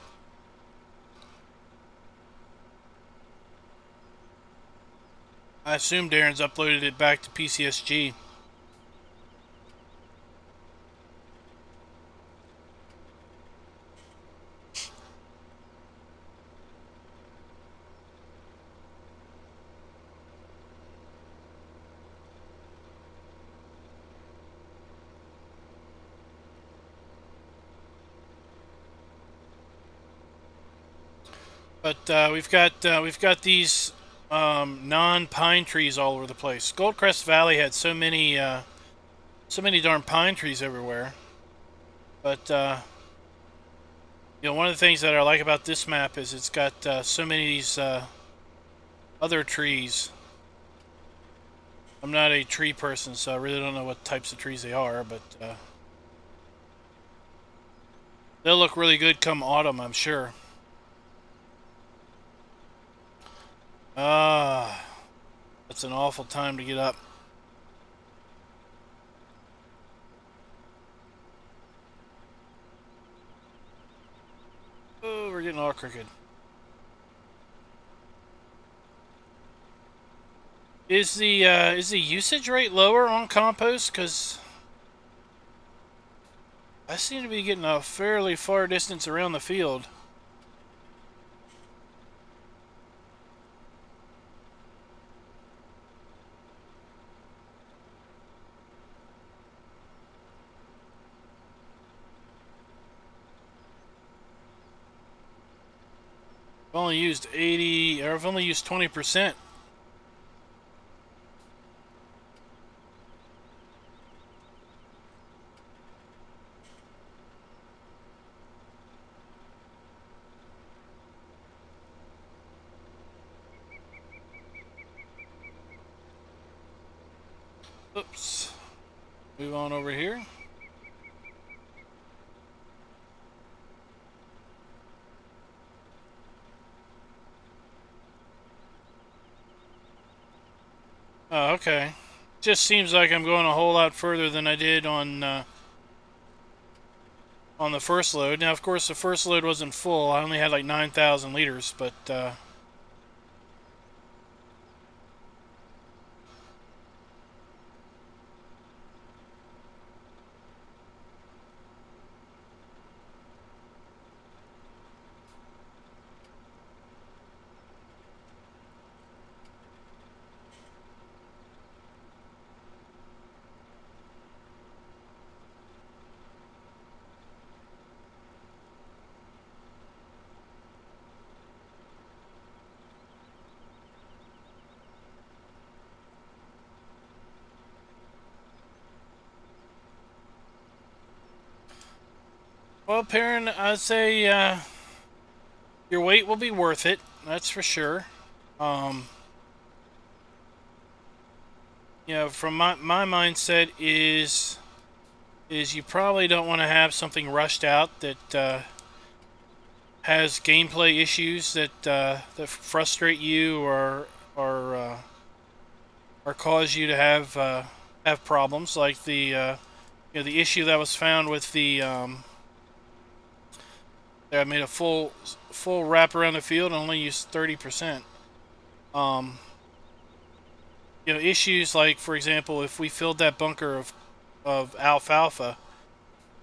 I assume Darin's uploaded it back to PCSG. But we've got these non-pine trees all over the place. Gold Crest Valley had so many darn pine trees everywhere. But you know, one of the things that I like about this map is it's got so many of these other trees. I'm not a tree person, so I really don't know what types of trees they are, but they'll look really good come autumn, I'm sure. That's an awful time to get up. Oh, we're getting all crooked. Is the usage rate lower on compost? Because I seem to be getting a fairly far distance around the field. I've only used 80, or I've only used 20%. Oops. Move on over here. Oh, okay. Just seems like I'm going a whole lot further than I did on the first load. Now, of course, the first load wasn't full. I only had like 9,000 liters, but well, Perrin, I'd say your wait will be worth it. That's for sure. You know, from my mindset is is you probably don't want to have something rushed out that has gameplay issues that frustrate you or cause you to have problems, like the the issue that was found with the I made a full wrap around the field and only used 30%. Issues like, for example, if we filled that bunker of alfalfa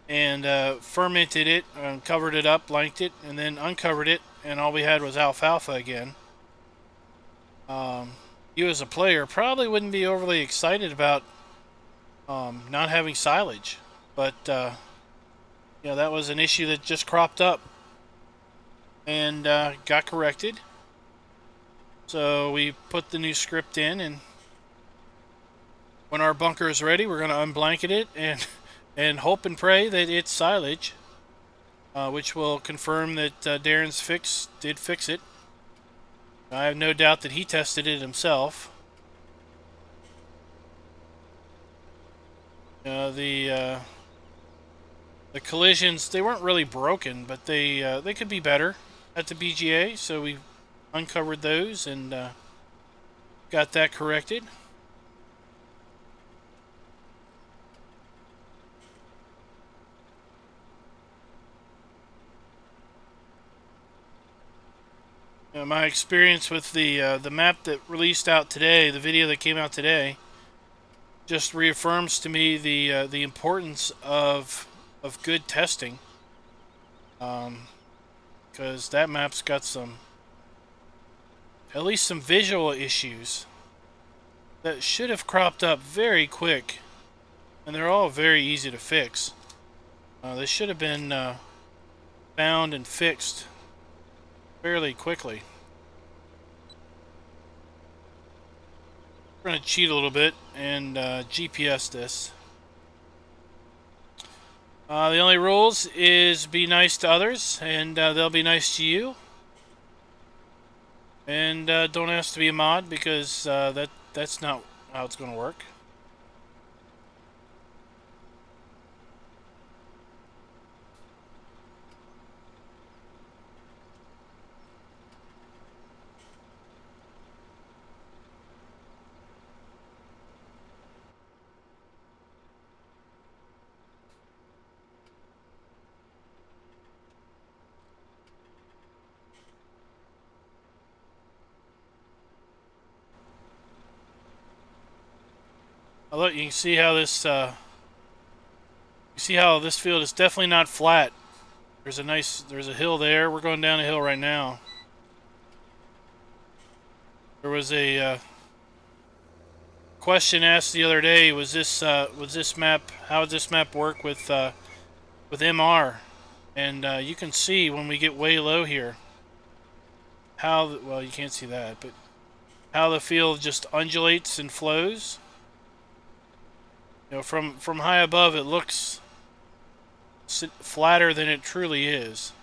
and fermented it and covered it up, blanked it, and then uncovered it, and all we had was alfalfa again, you as a player probably wouldn't be overly excited about not having silage. But that was an issue that just cropped up and got corrected. So we put the new script in, and when our bunker is ready, we're going to unblanket it and hope and pray that it's silage, which will confirm that Darin's fix did fix it. I have no doubt that he tested it himself. The collisions, they weren't really broken, but they could be better at the BGA, so we uncovered those and got that corrected. My experience with the map that released out today, the video that came out today, just reaffirms to me the importance of good testing, because that map's got at least some visual issues that should have cropped up very quick, and they're all very easy to fix. They should have been found and fixed fairly quickly. We're going to cheat a little bit and GPS this. The only rules is be nice to others, and they'll be nice to you. And don't ask to be a mod, because that's not how it's going to work. Look, you can see how this field is definitely not flat. There's a hill there. We're going down a hill right now. There was a question asked the other day, was this map, how would this map work with MR? And you can see when we get way low here how, well, you can't see that, but how the field just undulates and flows. From high above, it looks flatter than it truly is.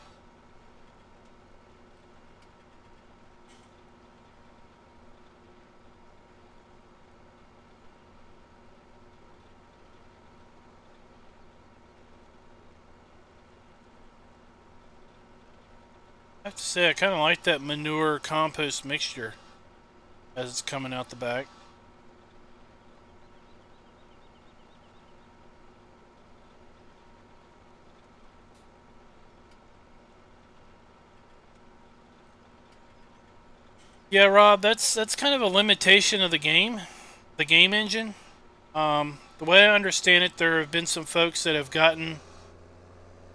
I have to say, I kind of like that manure compost mixture as it's coming out the back. Yeah, Rob, that's kind of a limitation of the game engine. The way I understand it, there have been some folks that have gotten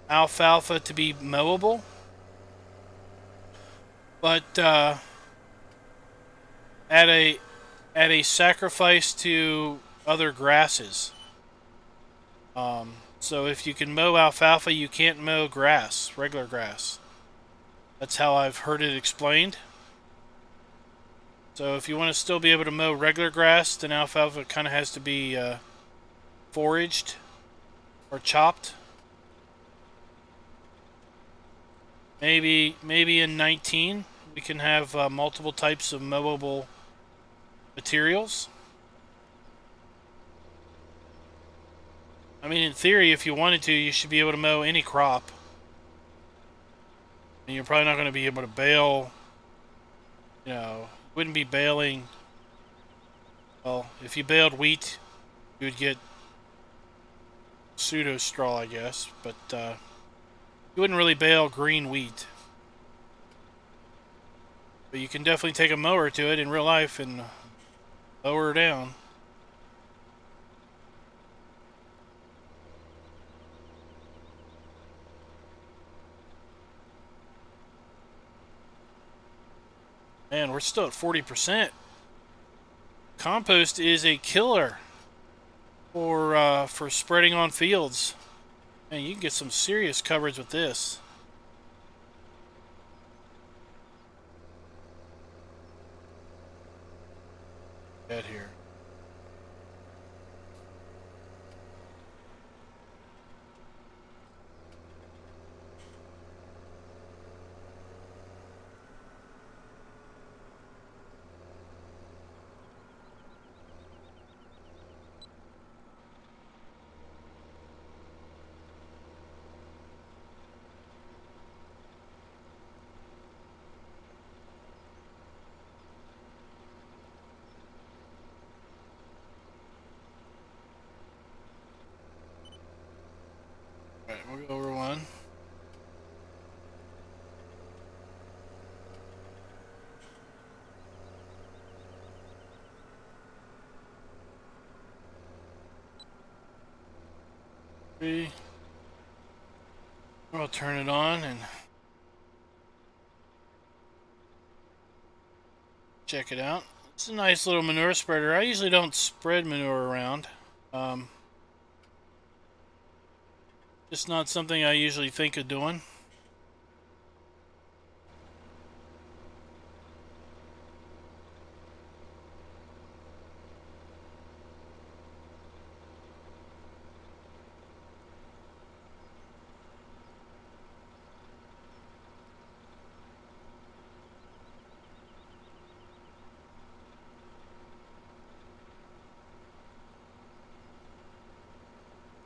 alfalfa to be mowable, but at a sacrifice to other grasses. So if you can mow alfalfa, you can't mow grass, regular grass. That's how I've heard it explained. So if you want to still be able to mow regular grass, then alfalfa kind of has to be foraged or chopped. Maybe in 19 we can have multiple types of mowable materials. I mean, in theory, if you wanted to, you should be able to mow any crop. And you're probably not going to be able to bale, you know, wouldn't be baling. Well, if you baled wheat, you would get pseudo straw, I guess, but you wouldn't really bale green wheat. But you can definitely take a mower to it in real life and lower her down. Man, we're still at 40%. Compost is a killer for spreading on fields. And you can get some serious coverage with this. Dead here. Alright, we'll go over one. Three. I'll turn it on and check it out. It's a nice little manure spreader. I usually don't spread manure around. It's not something I usually think of doing.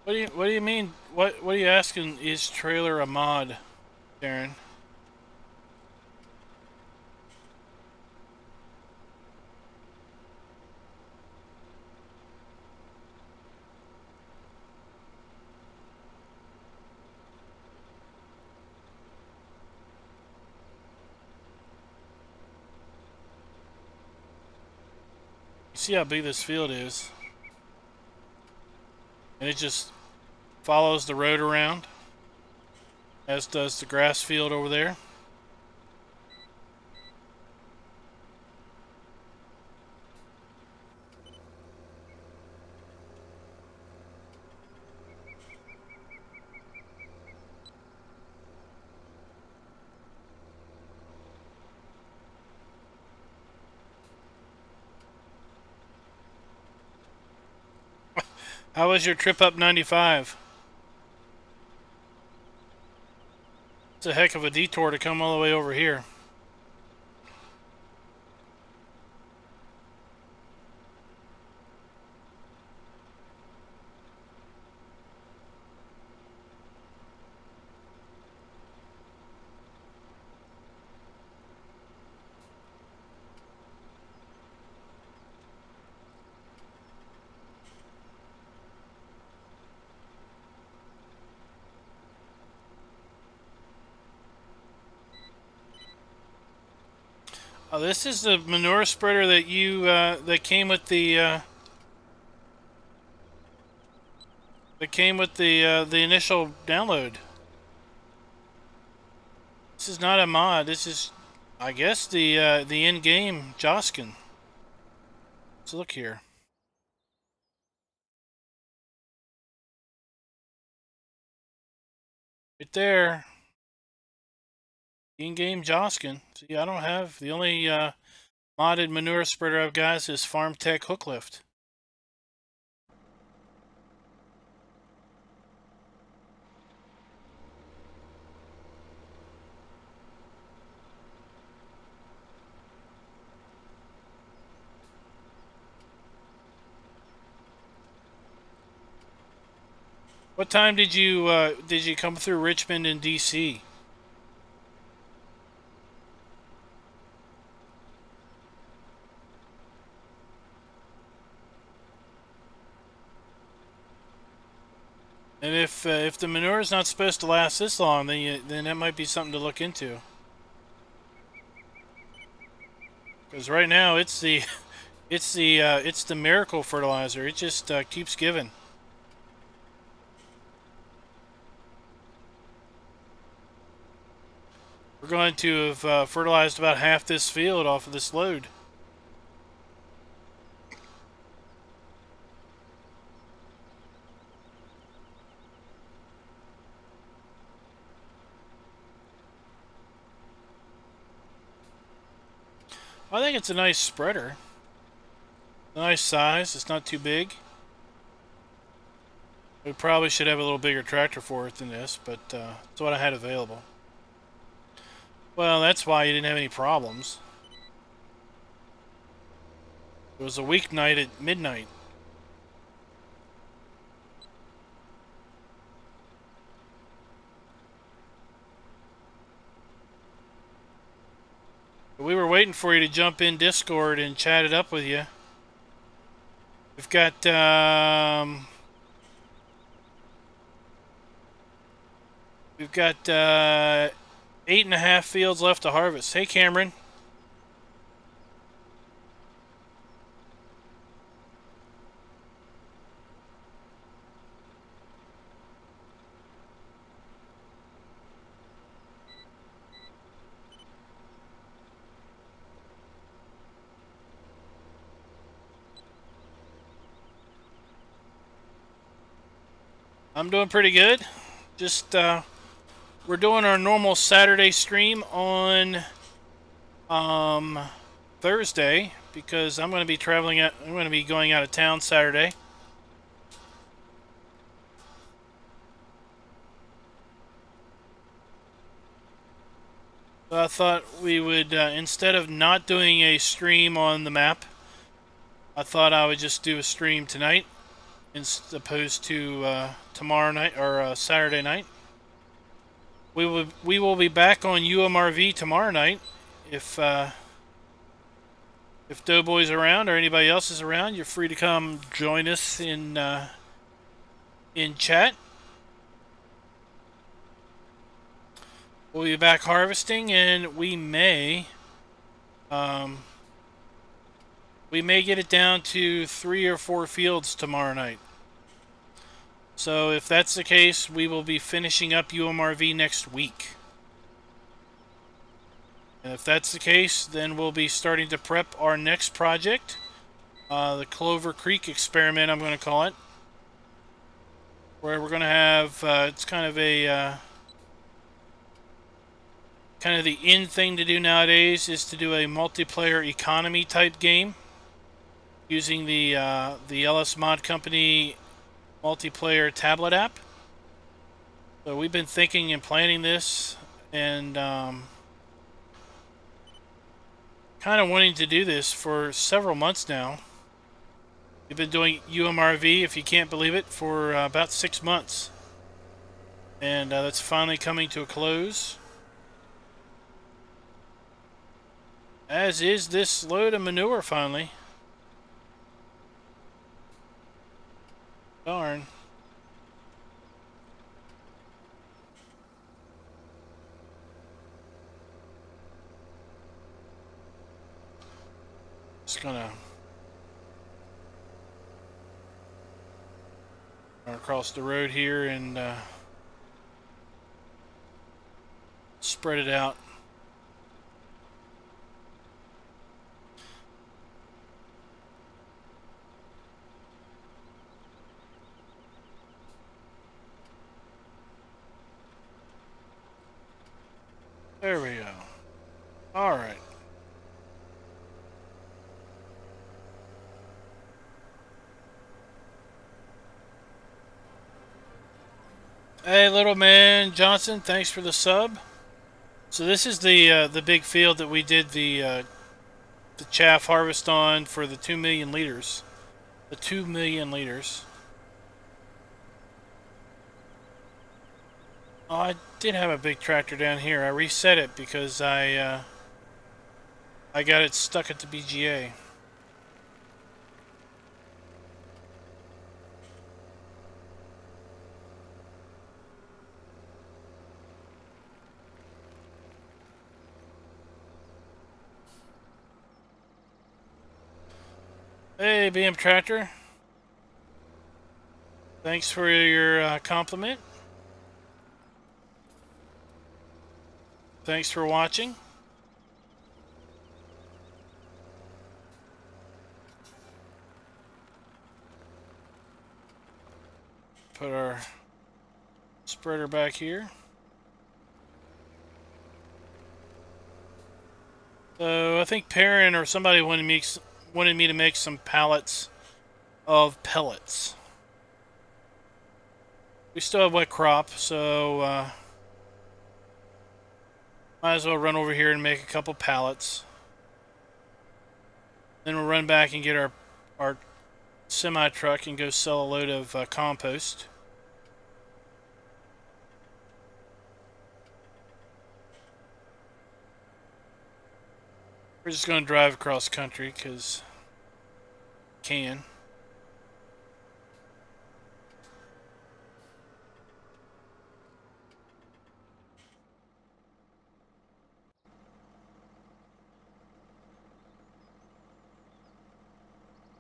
What do you mean? What are you asking? Is trailer a mod, Darin? You see how big this field is? And it just follows the road around, as does the grass field over there. How was your trip up 95? It's a heck of a detour to come all the way over here. Oh, this is the manure spreader that you that came with the the initial download. This is not a mod. This is, I guess, the in-game Joskin. Let's look here. Right there. In-game Joskin. See, I don't have, the only modded manure spreader I've got is Farm Tech Hook Lift. What time did you come through Richmond and DC? And if the manure is not supposed to last this long, then that might be something to look into. Because right now it's the it's the miracle fertilizer. It just keeps giving. We're going to have fertilized about half this field off of this load. I think it's a nice spreader. Nice size. It's not too big. We probably should have a little bigger tractor for it than this, but it's what I had available. Well, that's why you didn't have any problems. It was a weeknight at midnight. We were waiting for you to jump in Discord and chat it up with you. We've got 8.5 fields left to harvest. Hey, Cameron. I'm doing pretty good. Just we're doing our normal Saturday stream on Thursday because I'm going to be traveling I'm going to be going out of town Saturday. So I thought we would instead of not doing a stream on the map, I thought I would just do a stream tonight as opposed to tomorrow night or Saturday night. We will be back on UMRV tomorrow night. If DoughBoy's around or anybody else is around, you're free to come join us in chat. We'll be back harvesting, and we may get it down to 3 or 4 fields tomorrow night. So if that's the case, we will be finishing up UMRV next week. And if that's the case, then we'll be starting to prep our next project, the Clover Creek experiment, I'm going to call it, where we're going to have it's kind of a kind of the in thing to do nowadays is to do a multiplayer economy type game using the LS Mod Company multiplayer tablet app. So we've been thinking and planning this and kind of wanting to do this for several months now. We've been doing UMRV, if you can't believe it, for about 6 months. And that's finally coming to a close. As is this load of manure finally. Darn. Just gonna run across the road here and spread it out. There we go. All right. Hey, little man Johnson, thanks for the sub. So this is the big field that we did the chaff harvest on for the 2 million liters. The 2 million liters. Oh, I did have a big tractor down here. I reset it because I got it stuck at the BGA. Hey, BM Tractor. Thanks for your compliment. Thanks for watching. Put our spreader back here. So I think Perrin or somebody wanted me to make some pallets of pellets. We still have wet crop, so might as well run over here and make a couple pallets. Then we'll run back and get our semi truck and go sell a load of compost. We're just going to drive across country because can.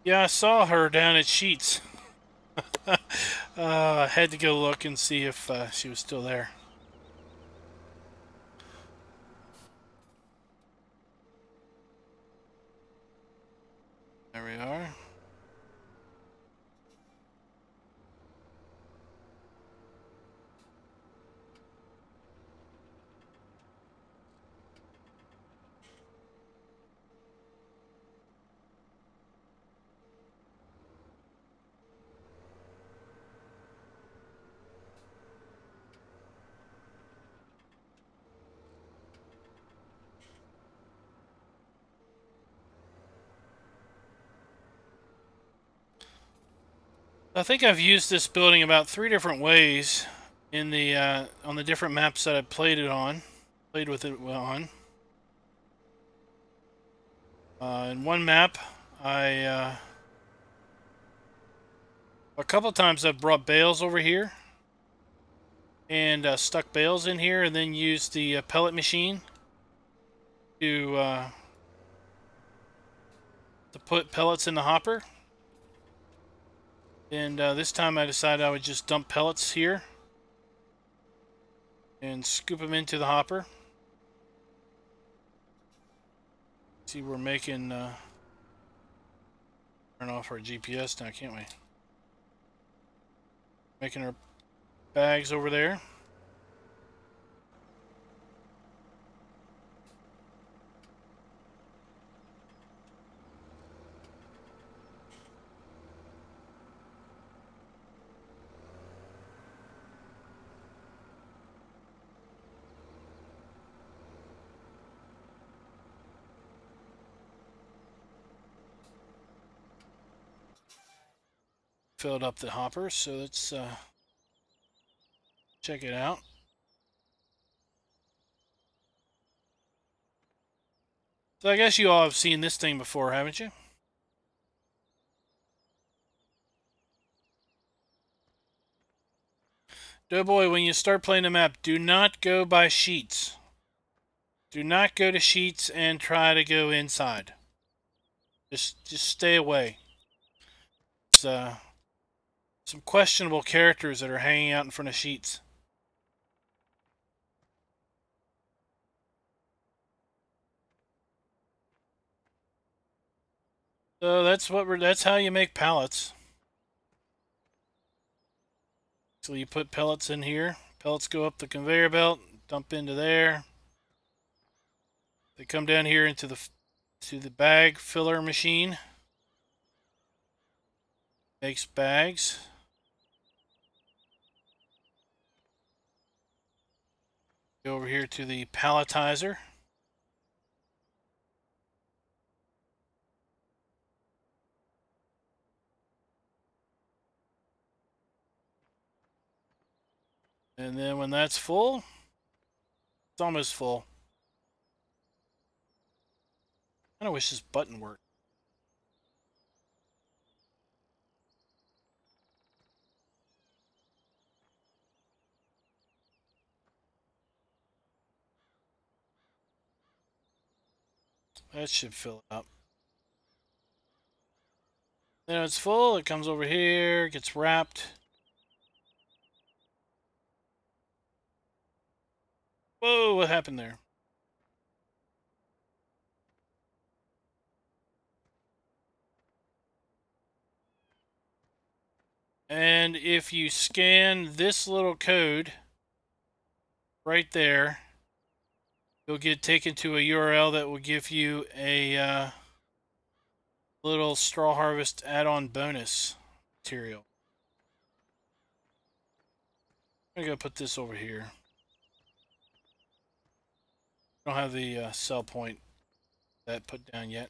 Yeah, I saw her down at Sheets. I had to go look and see if she was still there. There we are. I think I've used this building about 3 different ways in the on the different maps that I've played with it on. In one map, a couple times I've brought bales over here and stuck bales in here, and then used the pellet machine to put pellets in the hopper. And this time I decided I would just dump pellets here and scoop them into the hopper. See, we're making turn off our GPS now, can't we? Making our bags over there. Filled up the hopper, so let's check it out. So I guess you all have seen this thing before, haven't you? DoughBoy, when you start playing the map, do not go by sheets. Do not go to sheets and try to go inside. Just stay away. It's some questionable characters that are hanging out in front of sheets. So that's how you make pallets. So you put pellets in here. Pellets go up the conveyor belt, dump into there. They come down here into the bag filler machine. Makes bags. Go over here to the palletizer. And then when that's full, it's almost full. I wish this button worked. That should fill it up. Then it's full, it comes over here, gets wrapped. Whoa, what happened there? And if you scan this little code right there, you'll get taken to a URL that will give you a little straw harvest add-on bonus material. I'm gonna put this over here. I don't have the sell point that put down yet.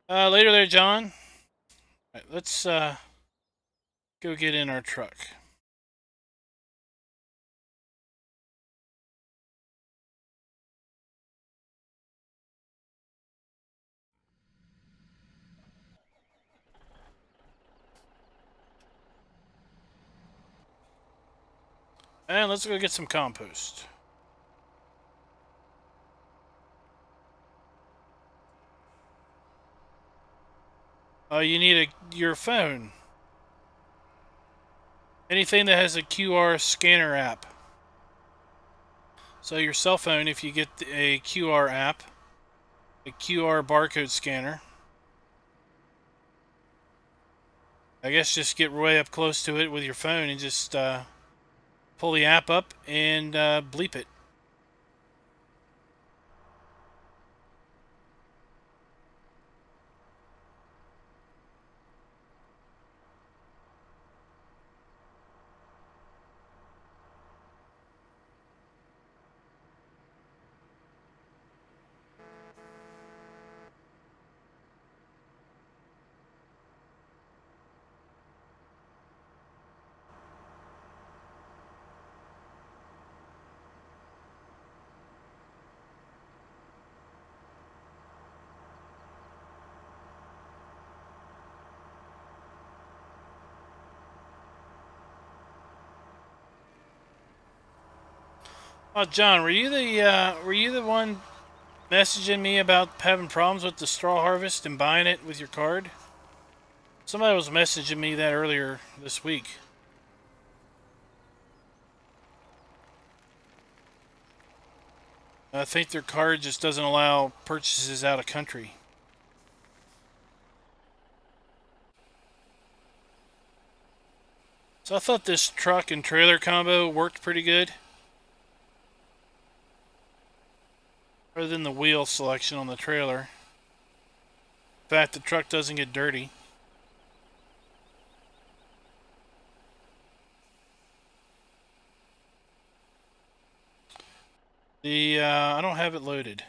Later there, John. All right, let's go get in our truck. And let's go get some compost. You need your phone. Anything that has a QR scanner app. So your cell phone, if you get a QR app, a QR barcode scanner, I guess just get way up close to it with your phone and just pull the app up and bleep it. Oh, John, were you the one messaging me about having problems with the straw harvest and buying it with your card? Somebody was messaging me that earlier this week. I think their card just doesn't allow purchases out of country. So I thought this truck and trailer combo worked pretty good. Other than the wheel selection on the trailer. In fact, the truck doesn't get dirty. I don't have it loaded.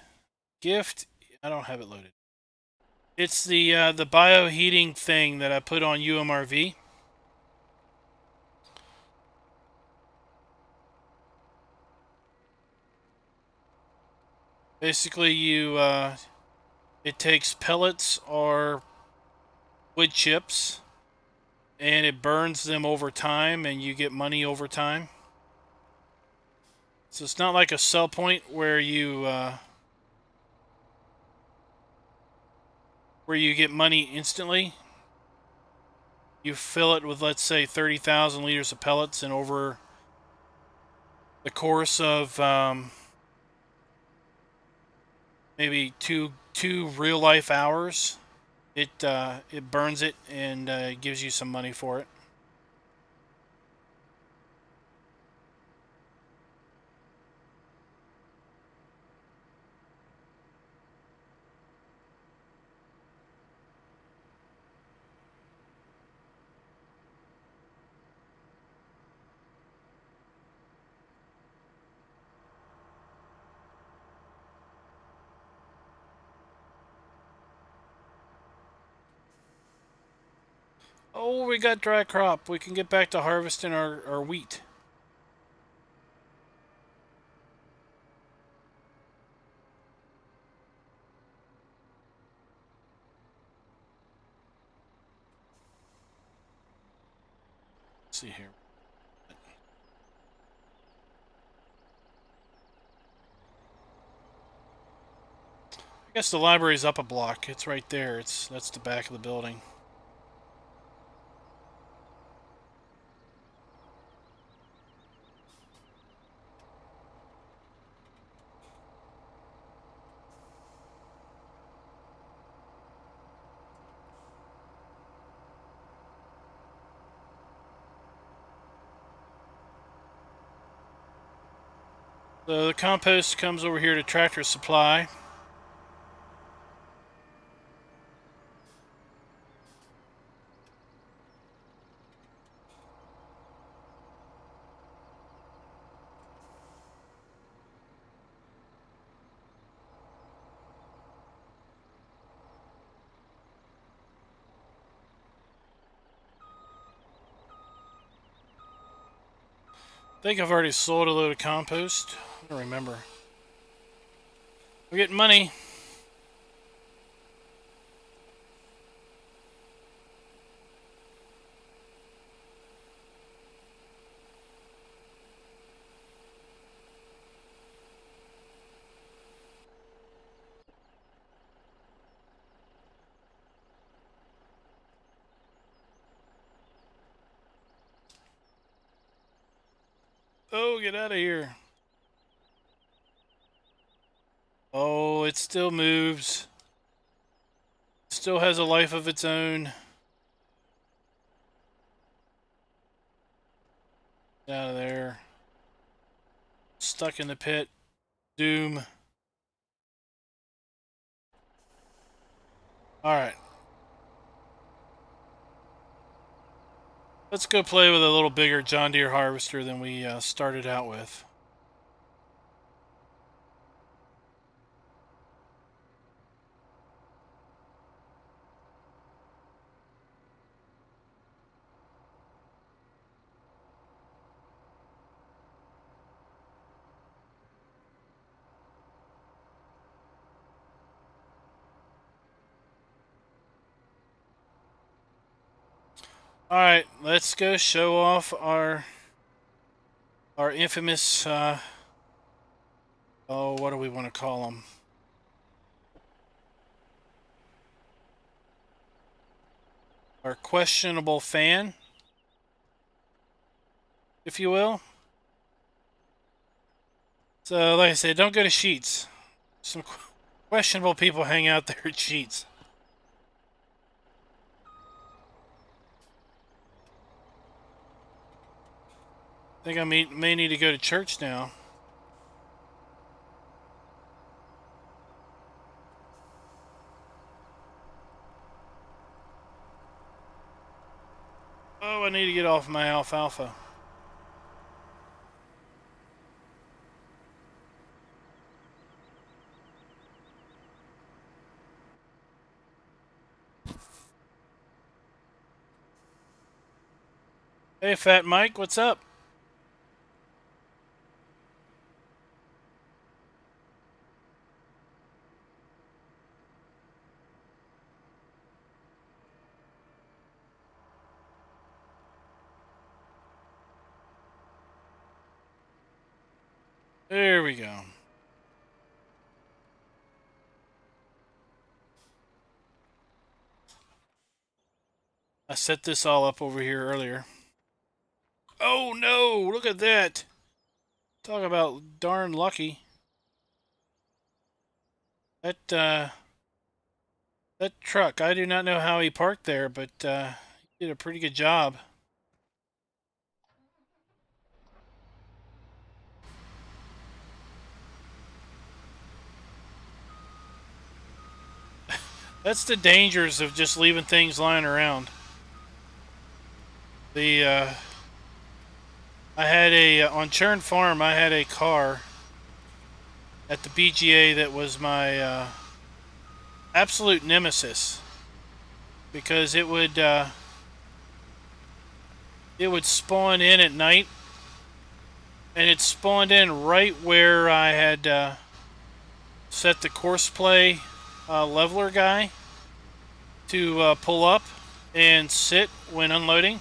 Gift, I don't have it loaded. It's the bio heating thing that I put on UMRV. Basically, it takes pellets or wood chips, and it burns them over time, and you get money over time. So it's not like a sell point where you get money instantly. You fill it with, let's say, 30,000 liters of pellets, and over the course of maybe two real life hours, it burns it and gives you some money for it. Oh, we got dry crop. We can get back to harvesting our wheat. Let's see here. I guess the library's up a block. It's right there. That's the back of the building. So the compost comes over here to Tractor Supply. I think I've already sold a load of compost. I don't remember. We're getting money. Oh, get out of here. Oh, it still moves. Still has a life of its own. Get out of there. Stuck in the pit. Doom. Alright. Let's go play with a little bigger John Deere harvester than we started out with. Alright, let's go show off our infamous, oh, what do we want to call them? Our questionable fan, if you will. So, like I said, don't go to Sheets. Some questionable people hang out there at Sheets. I think I may need to go to church now. Oh, I need to get off my alfalfa. Hey, Fat Mike, what's up? There we go. I set this all up over here earlier. Oh no, look at that. Talk about darn lucky. That truck, I do not know how he parked there, but he did a pretty good job. That's the dangers of just leaving things lying around. I had on Churn Farm, I had a car at the BGA that was my absolute nemesis. Because it would it would spawn in at night, and it spawned in right where I had set the course play leveler guy to pull up and sit when unloading.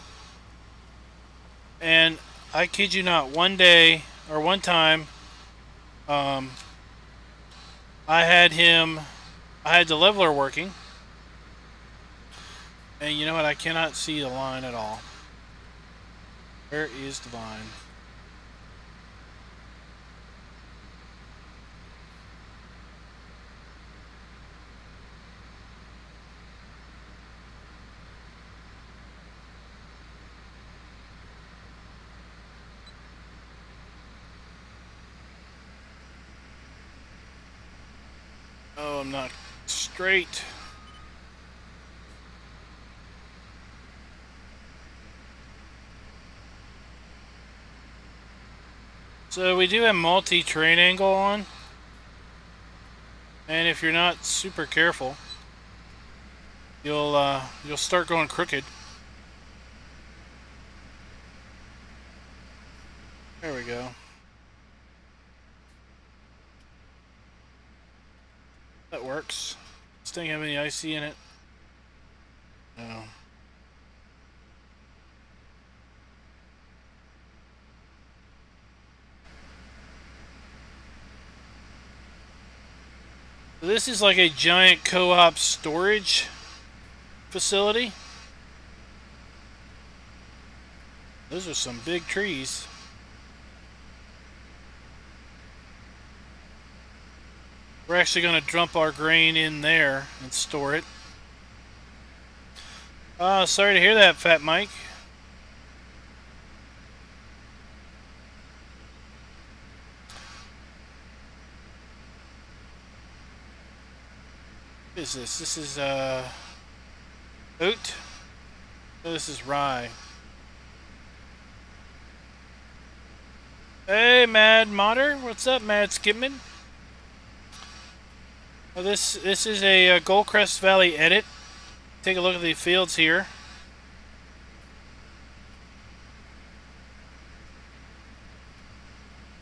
And I kid you not, one day or one time, I had the leveler working, and you know what? I cannot see the line at all. Where is the line? Oh, I'm not straight. So we do have multi-terrain angle on, and if you're not super careful, you'll start going crooked. There we go. That works. This thing have any icy in it? No. This is like a giant co-op storage facility. Those are some big trees. We're actually going to dump our grain in there and store it. Sorry to hear that, Fat Mike. What is this? This is oat. Oh, this is rye. Hey, Mad Modder. What's up, Mad Skipman? Well, this is a Gold Crest Valley edit. Take a look at the fields here.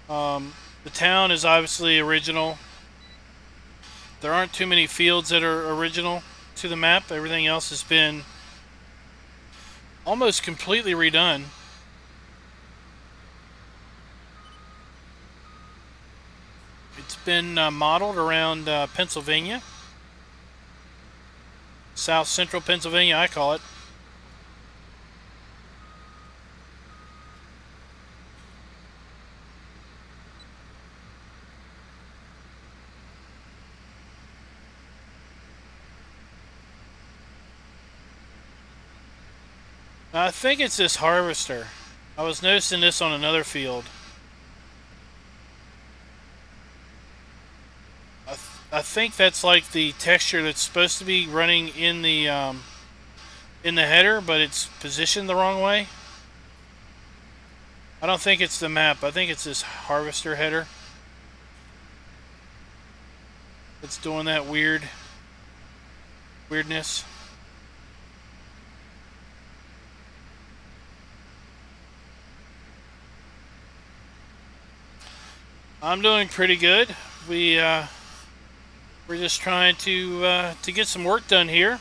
The town is obviously original. There aren't too many fields that are original to the map. Everything else has been almost completely redone. It's been modeled around Pennsylvania. South Central Pennsylvania, I call it. I think it's this harvester. I was noticing this on another field. I think that's like the texture that's supposed to be running in the header, but it's positioned the wrong way. I don't think it's the map. I think it's this harvester header. It's doing that weirdness. I'm doing pretty good. We're just trying to get some work done here.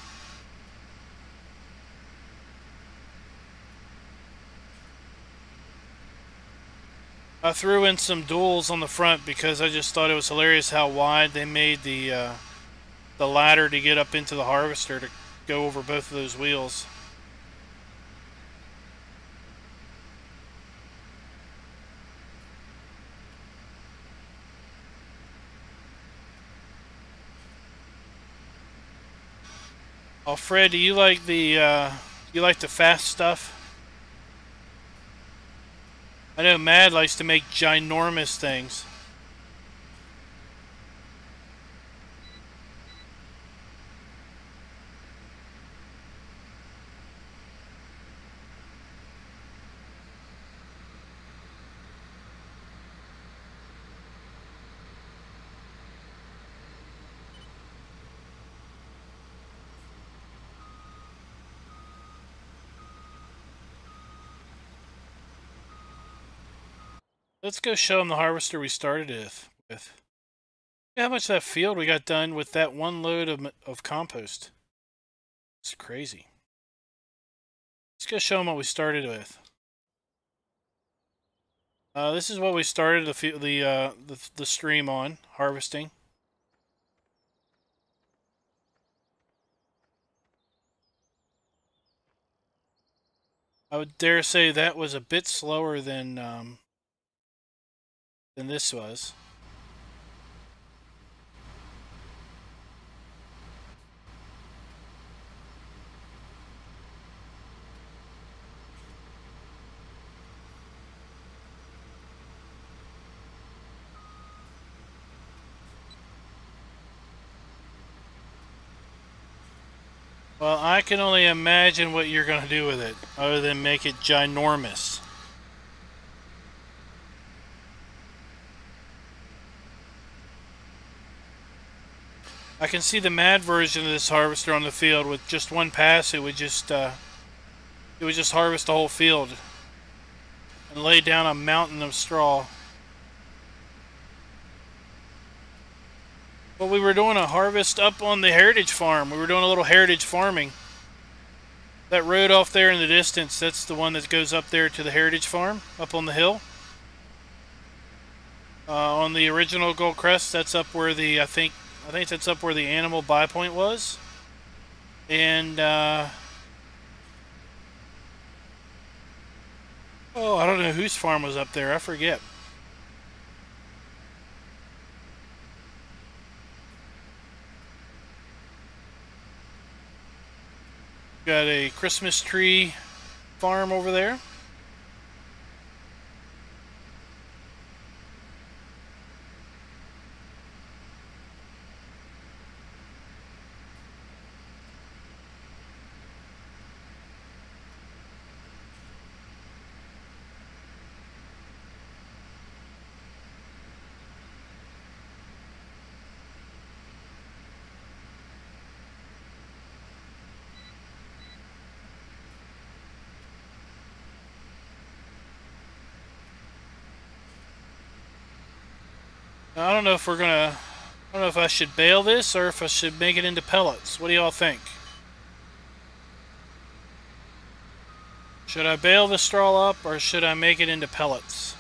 I threw in some duals on the front because I just thought it was hilarious how wide they made the ladder to get up into the harvester to go over both of those wheels. Oh, Fred, do you like the fast stuff? I know Mad likes to make ginormous things. Let's go show them the harvester we started with. Look at how much of that field we got done with that one load of compost. It's crazy. Let's go show them what we started with. This is what we started the stream on, harvesting. I would dare say that was a bit slower than this was. Well, I can only imagine what you're going to do with it, other than make it ginormous. I can see the mad version of this harvester on the field. With just one pass, it would just harvest the whole field and lay down a mountain of straw. Well, we were doing a harvest up on the heritage farm. We were doing a little heritage farming. That road off there in the distance, that's the one that goes up there to the heritage farm, up on the hill. On the original Gold Crest, that's up where the, I think that's up where the animal buy point was. And, oh, I don't know whose farm was up there, I forget. Got a Christmas tree farm over there. I don't know if we're gonna, I don't know if I should bale this or if I should make it into pellets. What do y'all think? Should I bale the straw up or should I make it into pellets?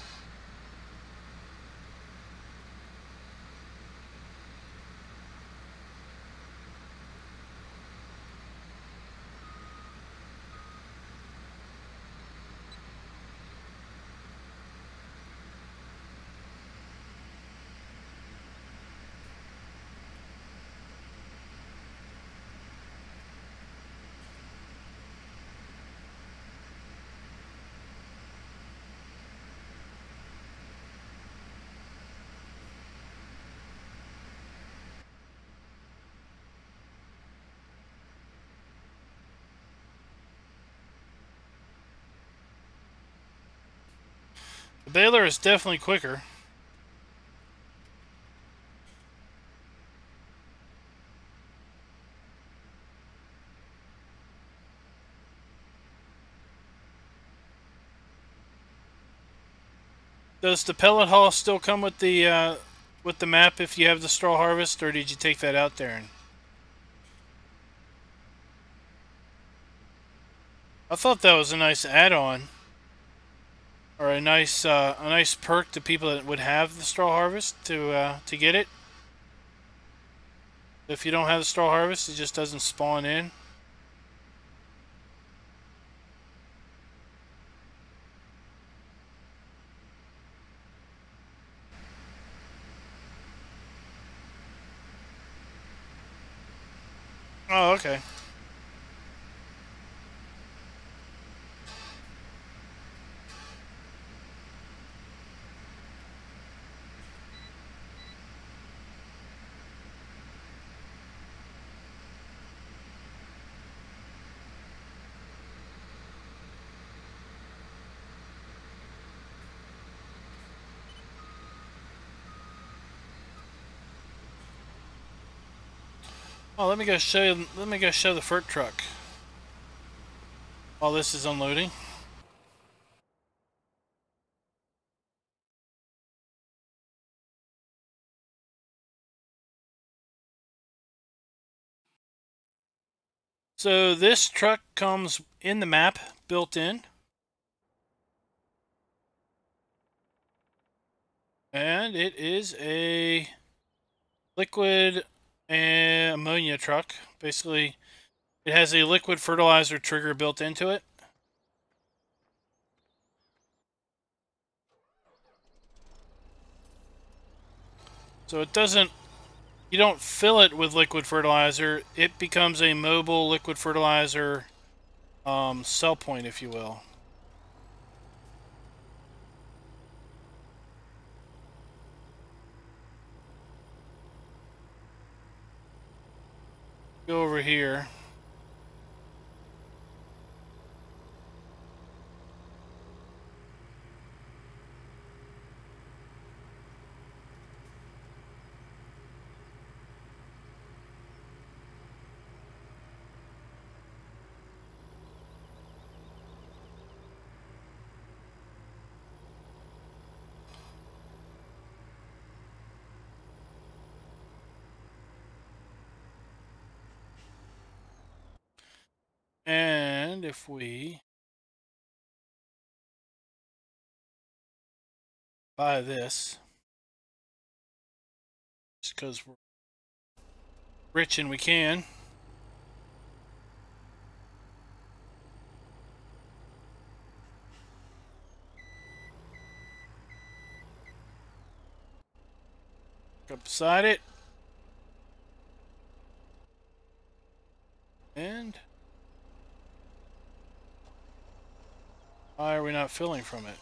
The baler is definitely quicker. Does the pellet haul still come with the map if you have the straw harvest, or did you take that out, Darin? I thought that was a nice add-on, or a nice perk to people that would have the straw harvest to get it. If you don't have the straw harvest, it just doesn't spawn in. Oh, okay. Oh, let me go show you. Let me go show the fert truck while this is unloading. So this truck comes in the map, built in. And it is a liquid ammonia truck. Basically, it has a liquid fertilizer trigger built into it. So it doesn't, you don't fill it with liquid fertilizer. It becomes a mobile liquid fertilizer sell point, if you will. Go over here. And if we buy this, just because we're rich and we can. Up beside it. And why are we not filling from it?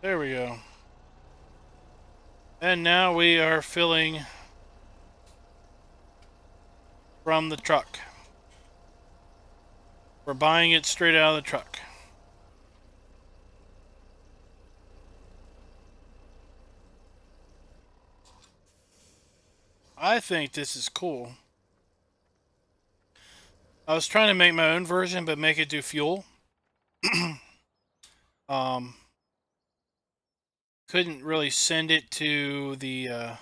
There we go. And now we are filling from the truck. We're buying it straight out of the truck. I think this is cool. I was trying to make my own version, but make it do fuel. Couldn't really send it to the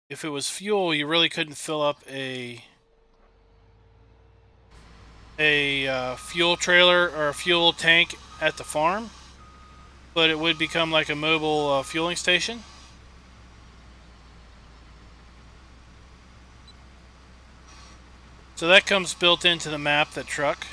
if it was fuel, you really couldn't fill up a fuel trailer or a fuel tank at the farm, but it would become like a mobile fueling station. So that comes built into the map, that truck.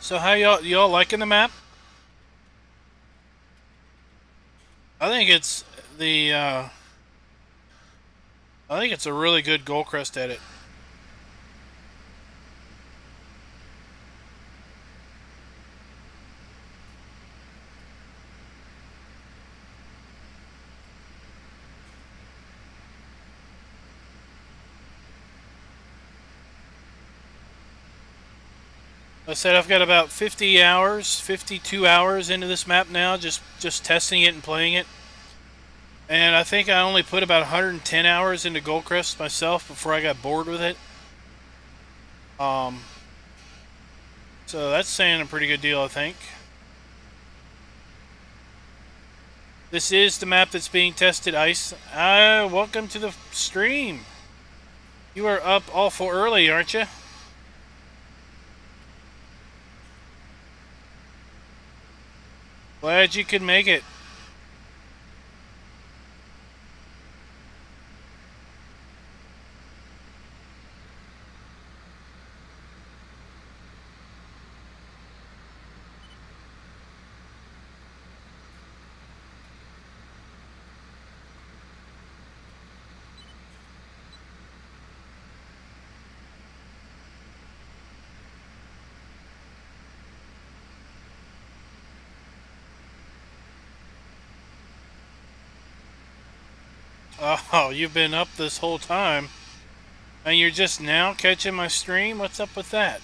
So how y'all liking the map? I think it's I think it's a really good Gold Crest edit. I said I've got about 50 hours, 52 hours into this map now, just testing it and playing it. And I think I only put about 110 hours into Gold Crest myself before I got bored with it. So that's saying a pretty good deal, I think. This is the map that's being tested, Ice. Welcome to the stream. You are up awful early, aren't you? Glad you could make it. Oh, you've been up this whole time, and you're just now catching my stream? What's up with that?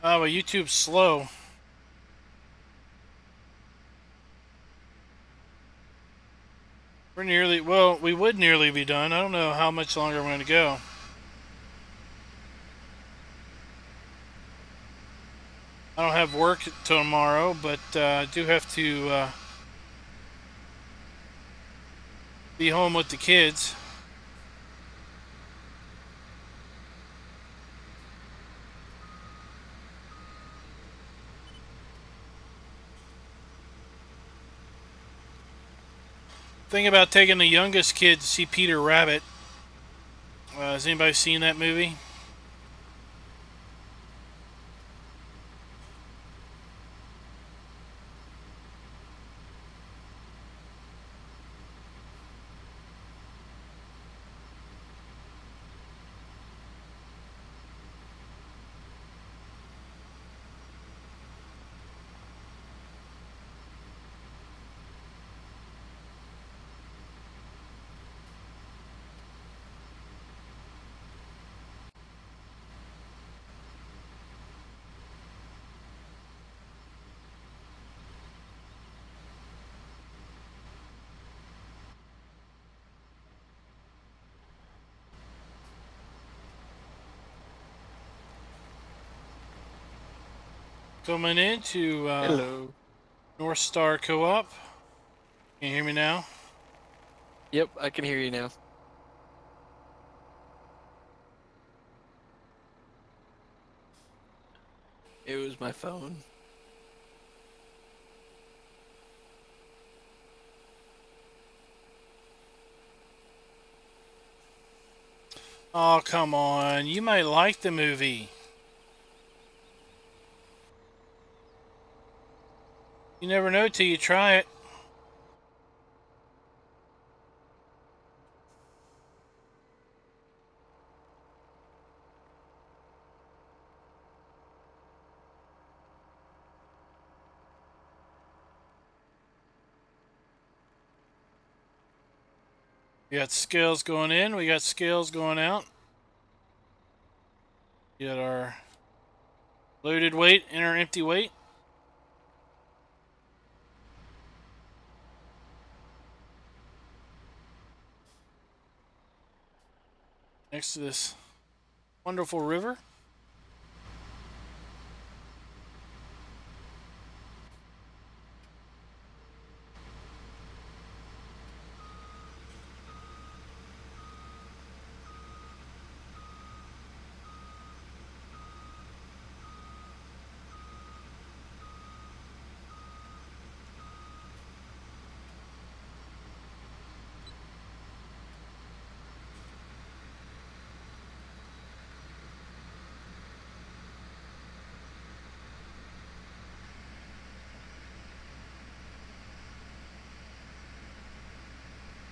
Oh, well, YouTube's slow. We're nearly, well, we would nearly be done. I don't know how much longer I'm going to go. I don't have work till tomorrow, but I do have to be home with the kids. Thing about taking the youngest kid to see Peter Rabbit. Has anybody seen that movie? Coming into Hello. North Star Co-op. Can you hear me now? Yep, I can hear you now. It was my phone. Oh, come on. You might like the movie. You never know till you try it. We got scales going in. We got scales going out. We got our loaded weight and our empty weight. Next to this wonderful river.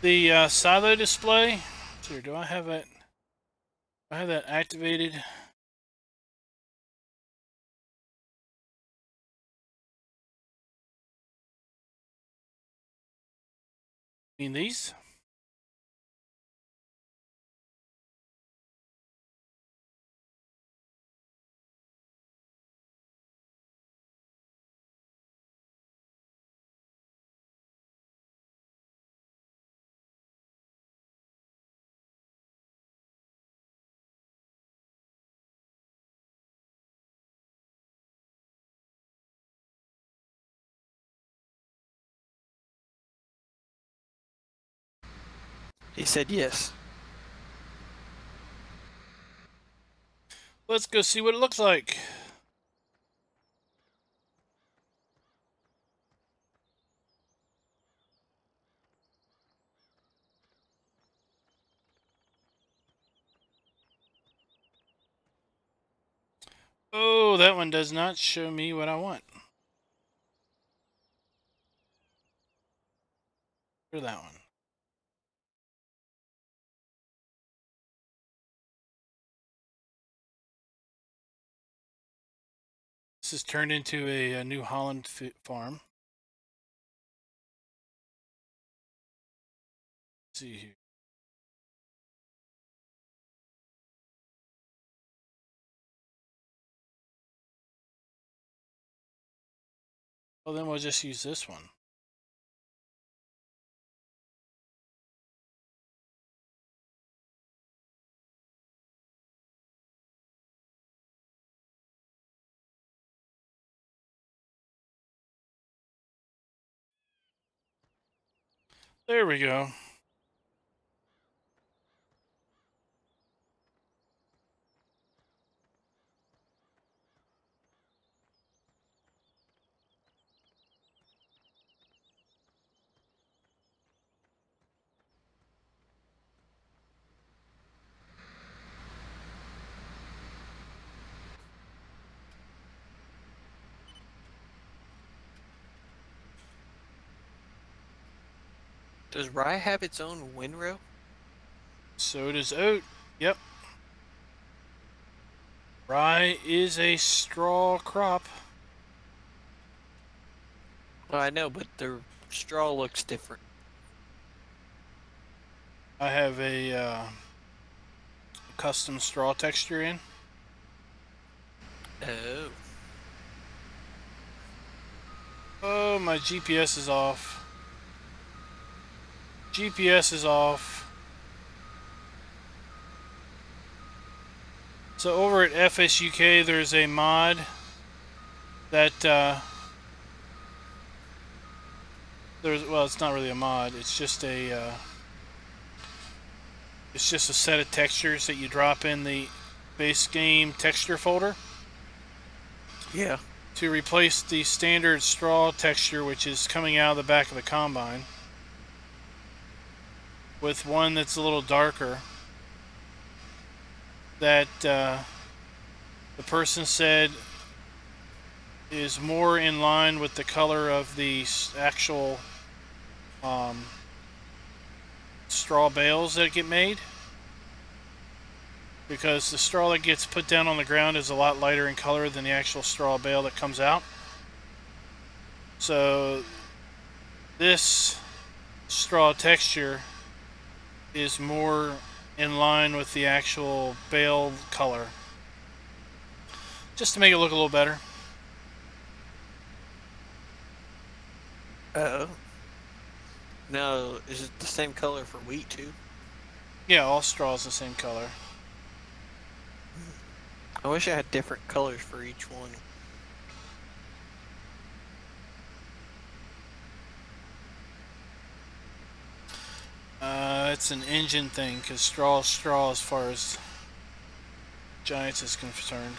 The silo display. Here, do I have it? I have that activated. In these. He said yes. Let's go see what it looks like. Oh, that one does not show me what I want. For that one. This is turned into a New Holland farm. Let's see here. Well, then we'll just use this one. There we go. Does rye have its own windrow? So does oat. Yep. Rye is a straw crop. Well, I know, but the straw looks different. I have a custom straw texture in. Oh. Oh, my GPS is off. GPS is off. So over at FS UK, there's a mod that well, it's not really a mod. It's just a set of textures that you drop in the base game texture folder. Yeah. To replace the standard straw texture, which is coming out of the back of the combine, with one that's a little darker, that the person said is more in line with the color of the actual straw bales that get made, because the straw that gets put down on the ground is a lot lighter in color than the actual straw bale that comes out. So this straw texture is more in line with the actual bale color, just to make it look a little better. Oh. No, is it the same color for wheat too? Yeah, all straw is the same color. I wish I had different colors for each one. It's an engine thing, because straw is straw as far as Giants is concerned.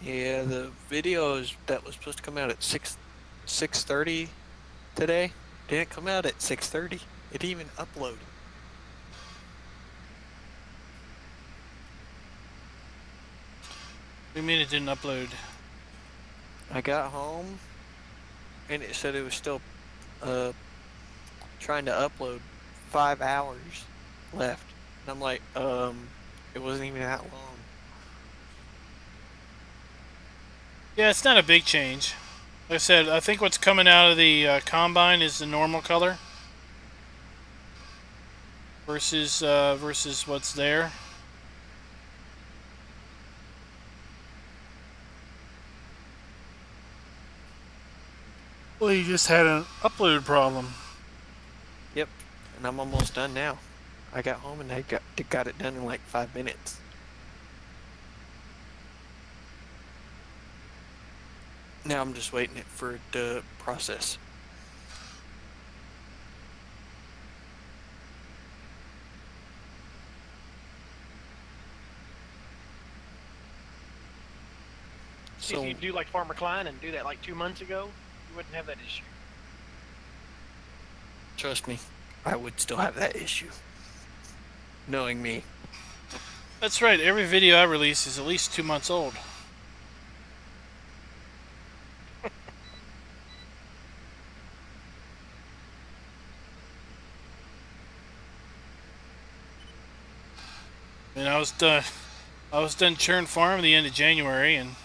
Yeah, the videos that was supposed to come out at 6:30 today didn't come out at 6:30. It didn't even upload. What do you mean it didn't upload? I got home and it said it was still trying to upload 5 hours left. And I'm like, it wasn't even that long. Yeah, it's not a big change. Like I said, I think what's coming out of the combine is the normal color versus what's there. Well, you just had an upload problem. Yep, and I'm almost done now. I got home and I got it done in like 5 minutes. Now I'm just waiting for it to process. See, if you do like Farmer Klein and do that like 2 months ago, you wouldn't have that issue. Trust me, I would still have that issue. Knowing me. That's right. Every video I release is at least 2 months old. And I was done churn farm the end of January, and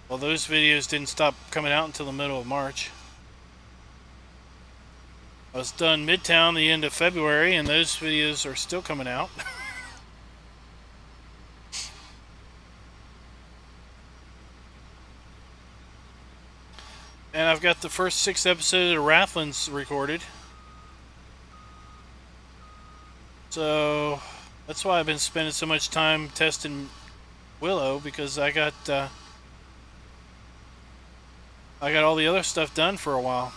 well, those videos didn't stop coming out until the middle of March. I was done Midtown the end of February, and those videos are still coming out. And I've got the first 6 episodes of Rathlands recorded. So that's why I've been spending so much time testing Willow, because I got all the other stuff done for a while.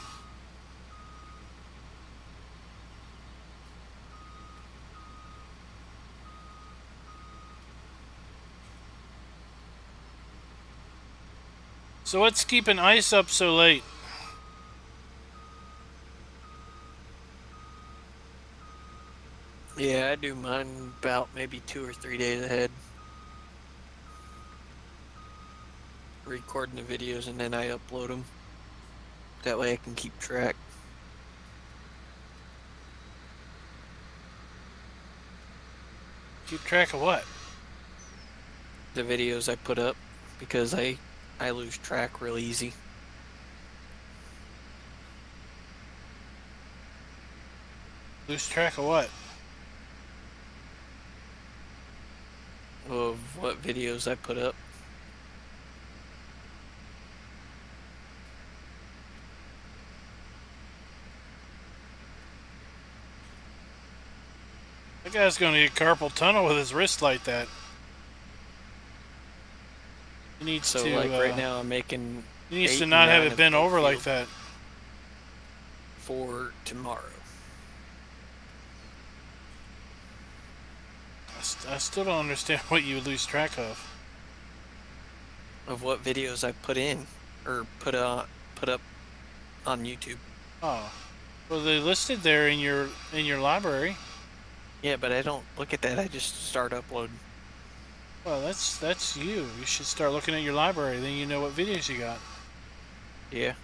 So what's keeping ice up so late? Yeah, I do mine about maybe 2 or 3 days ahead. Recording the videos and then I upload them. That way I can keep track. Keep track of what? The videos I put up, because I lose track real easy. Lose track of what? Of what videos I put up. That guy's going to get carpal tunnel with his wrist like that. He needs So to, like right now I'm making... He needs to not have it bent over like that. For tomorrow. I still don't understand what you would lose track of. Of what videos I put in, or put up on YouTube. Oh, well, they listed there in your library. Yeah, but I don't look at that. I just start uploading. Well, that's you. You should start looking at your library. Then you know what videos you got. Yeah.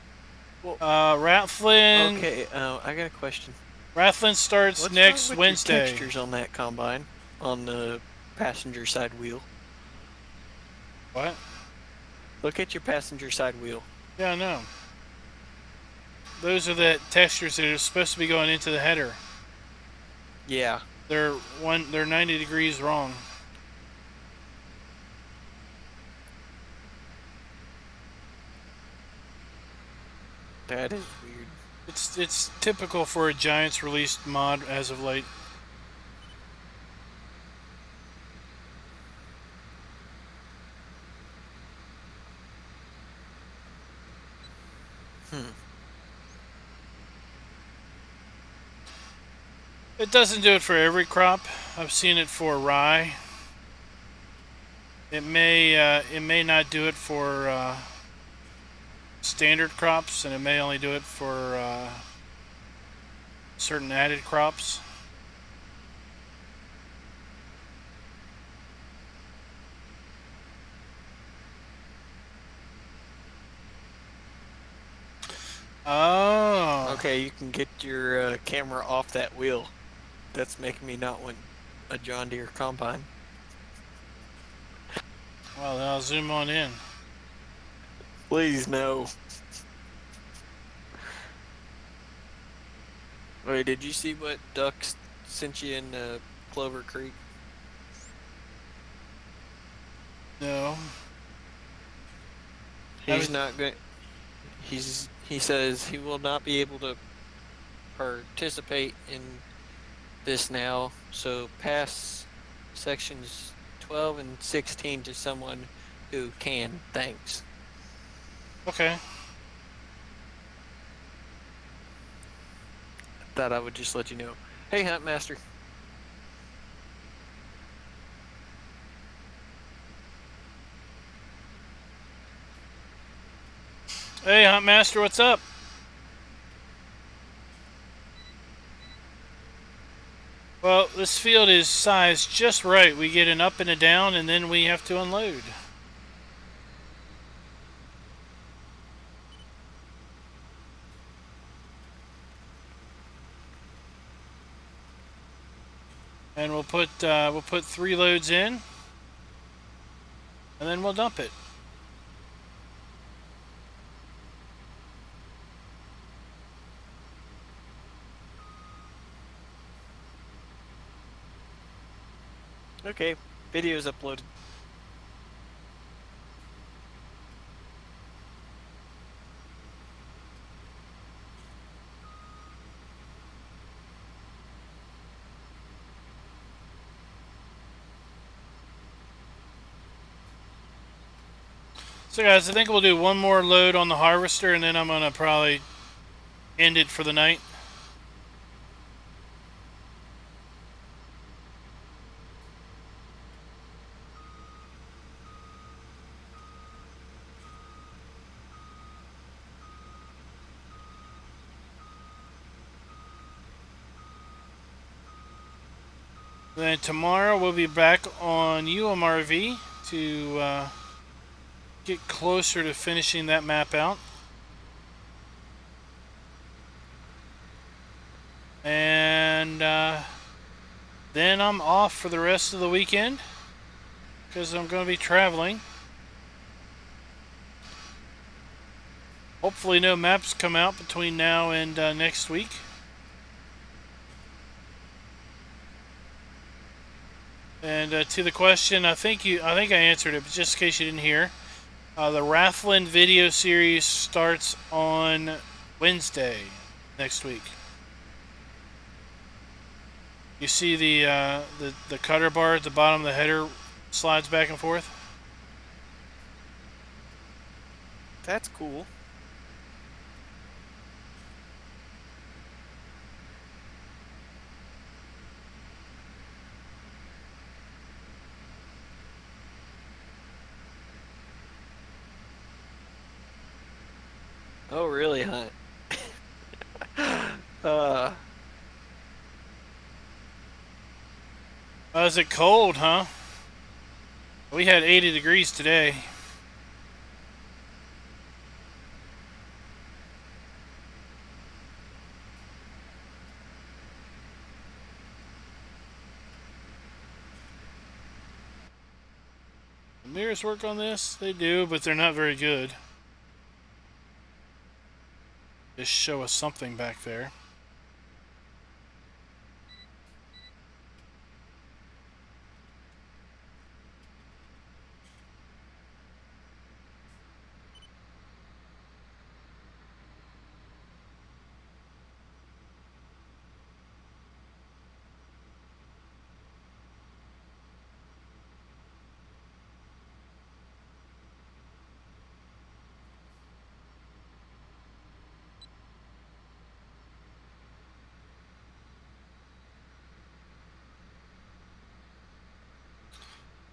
Well, Rathland. Okay. I got a question. Rathland starts What's next wrong with Wednesday. your textures on that combine, on the passenger side wheel. What? Look at your passenger side wheel. Yeah, I know. Those are the textures that are supposed to be going into the header. Yeah. They're 90 degrees wrong. That is weird. It's typical for a Giants released mod as of late. It doesn't do it for every crop. I've seen it for rye. It may not do it for standard crops, and it may only do it for certain added crops. Oh. Okay, you can get your camera off that wheel. That's making me not want a John Deere combine. Well, then I'll zoom on in. Please, no. Wait, did you see what Duck sent you in Clover Creek? No. He's not going. He says he will not be able to participate in this now, so pass sections 12 and 16 to someone who can. Thanks. Okay. Thought I would just let you know. Hey, Hunt Master. Hey, Hunt Master, what's up? Well, this field is sized just right. We get an up and a down, and then we have to unload. And we'll put 3 loads in, and then we'll dump it. Okay, video's uploaded. So guys, I think we'll do one more load on the harvester, and then I'm gonna probably end it for the night. Then tomorrow we'll be back on UMRV to get closer to finishing that map out. And then I'm off for the rest of the weekend because I'm going to be traveling. Hopefully no maps come out between now and next week. And to the question, I think I answered it, but just in case you didn't hear, the Rathland video series starts on Wednesday next week. You see the cutter bar at the bottom of the header slides back and forth? That's cool. Oh, really, Hunt? Is it cold, huh? We had 80 degrees today. The mirrors work on this? They do, but they're not very good. Just show us something back there.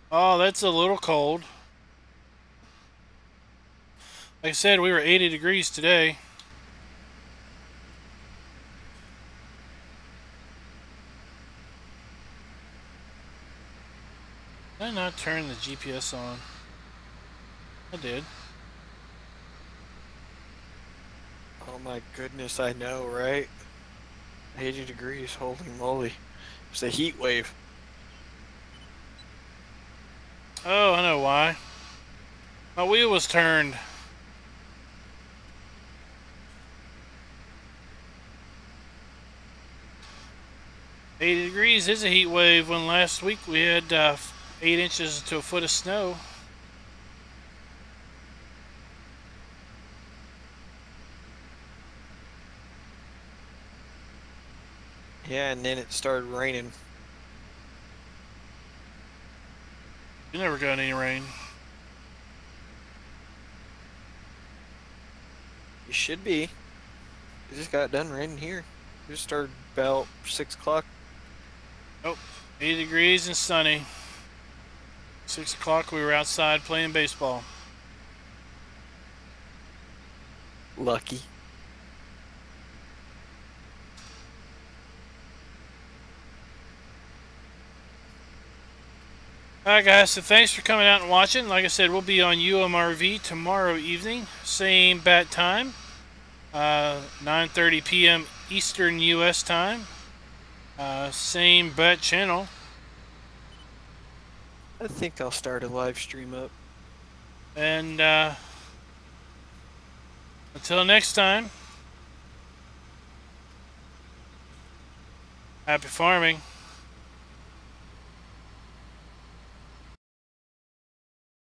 Oh, that's a little cold. Like I said, we were 80 degrees today. Did I not turn the GPS on? I did. Oh my goodness, I know, right? 80 degrees, holy moly. It's a heat wave. Oh, I know why. My wheel was turned. $80 degrees is a heat wave when last week we had 8 inches to a foot of snow. Yeah, and then it started raining. You never got any rain. You should be. It just got done raining here. It just started about 6 o'clock. Oh, 80 degrees and sunny. 6 o'clock, we were outside playing baseball. Lucky. Alright guys, so thanks for coming out and watching. Like I said, we'll be on UMRV tomorrow evening. Same bat time. 9:30 p.m. Eastern U.S. time. Same bat channel. I think I'll start a live stream up. And until next time, happy farming.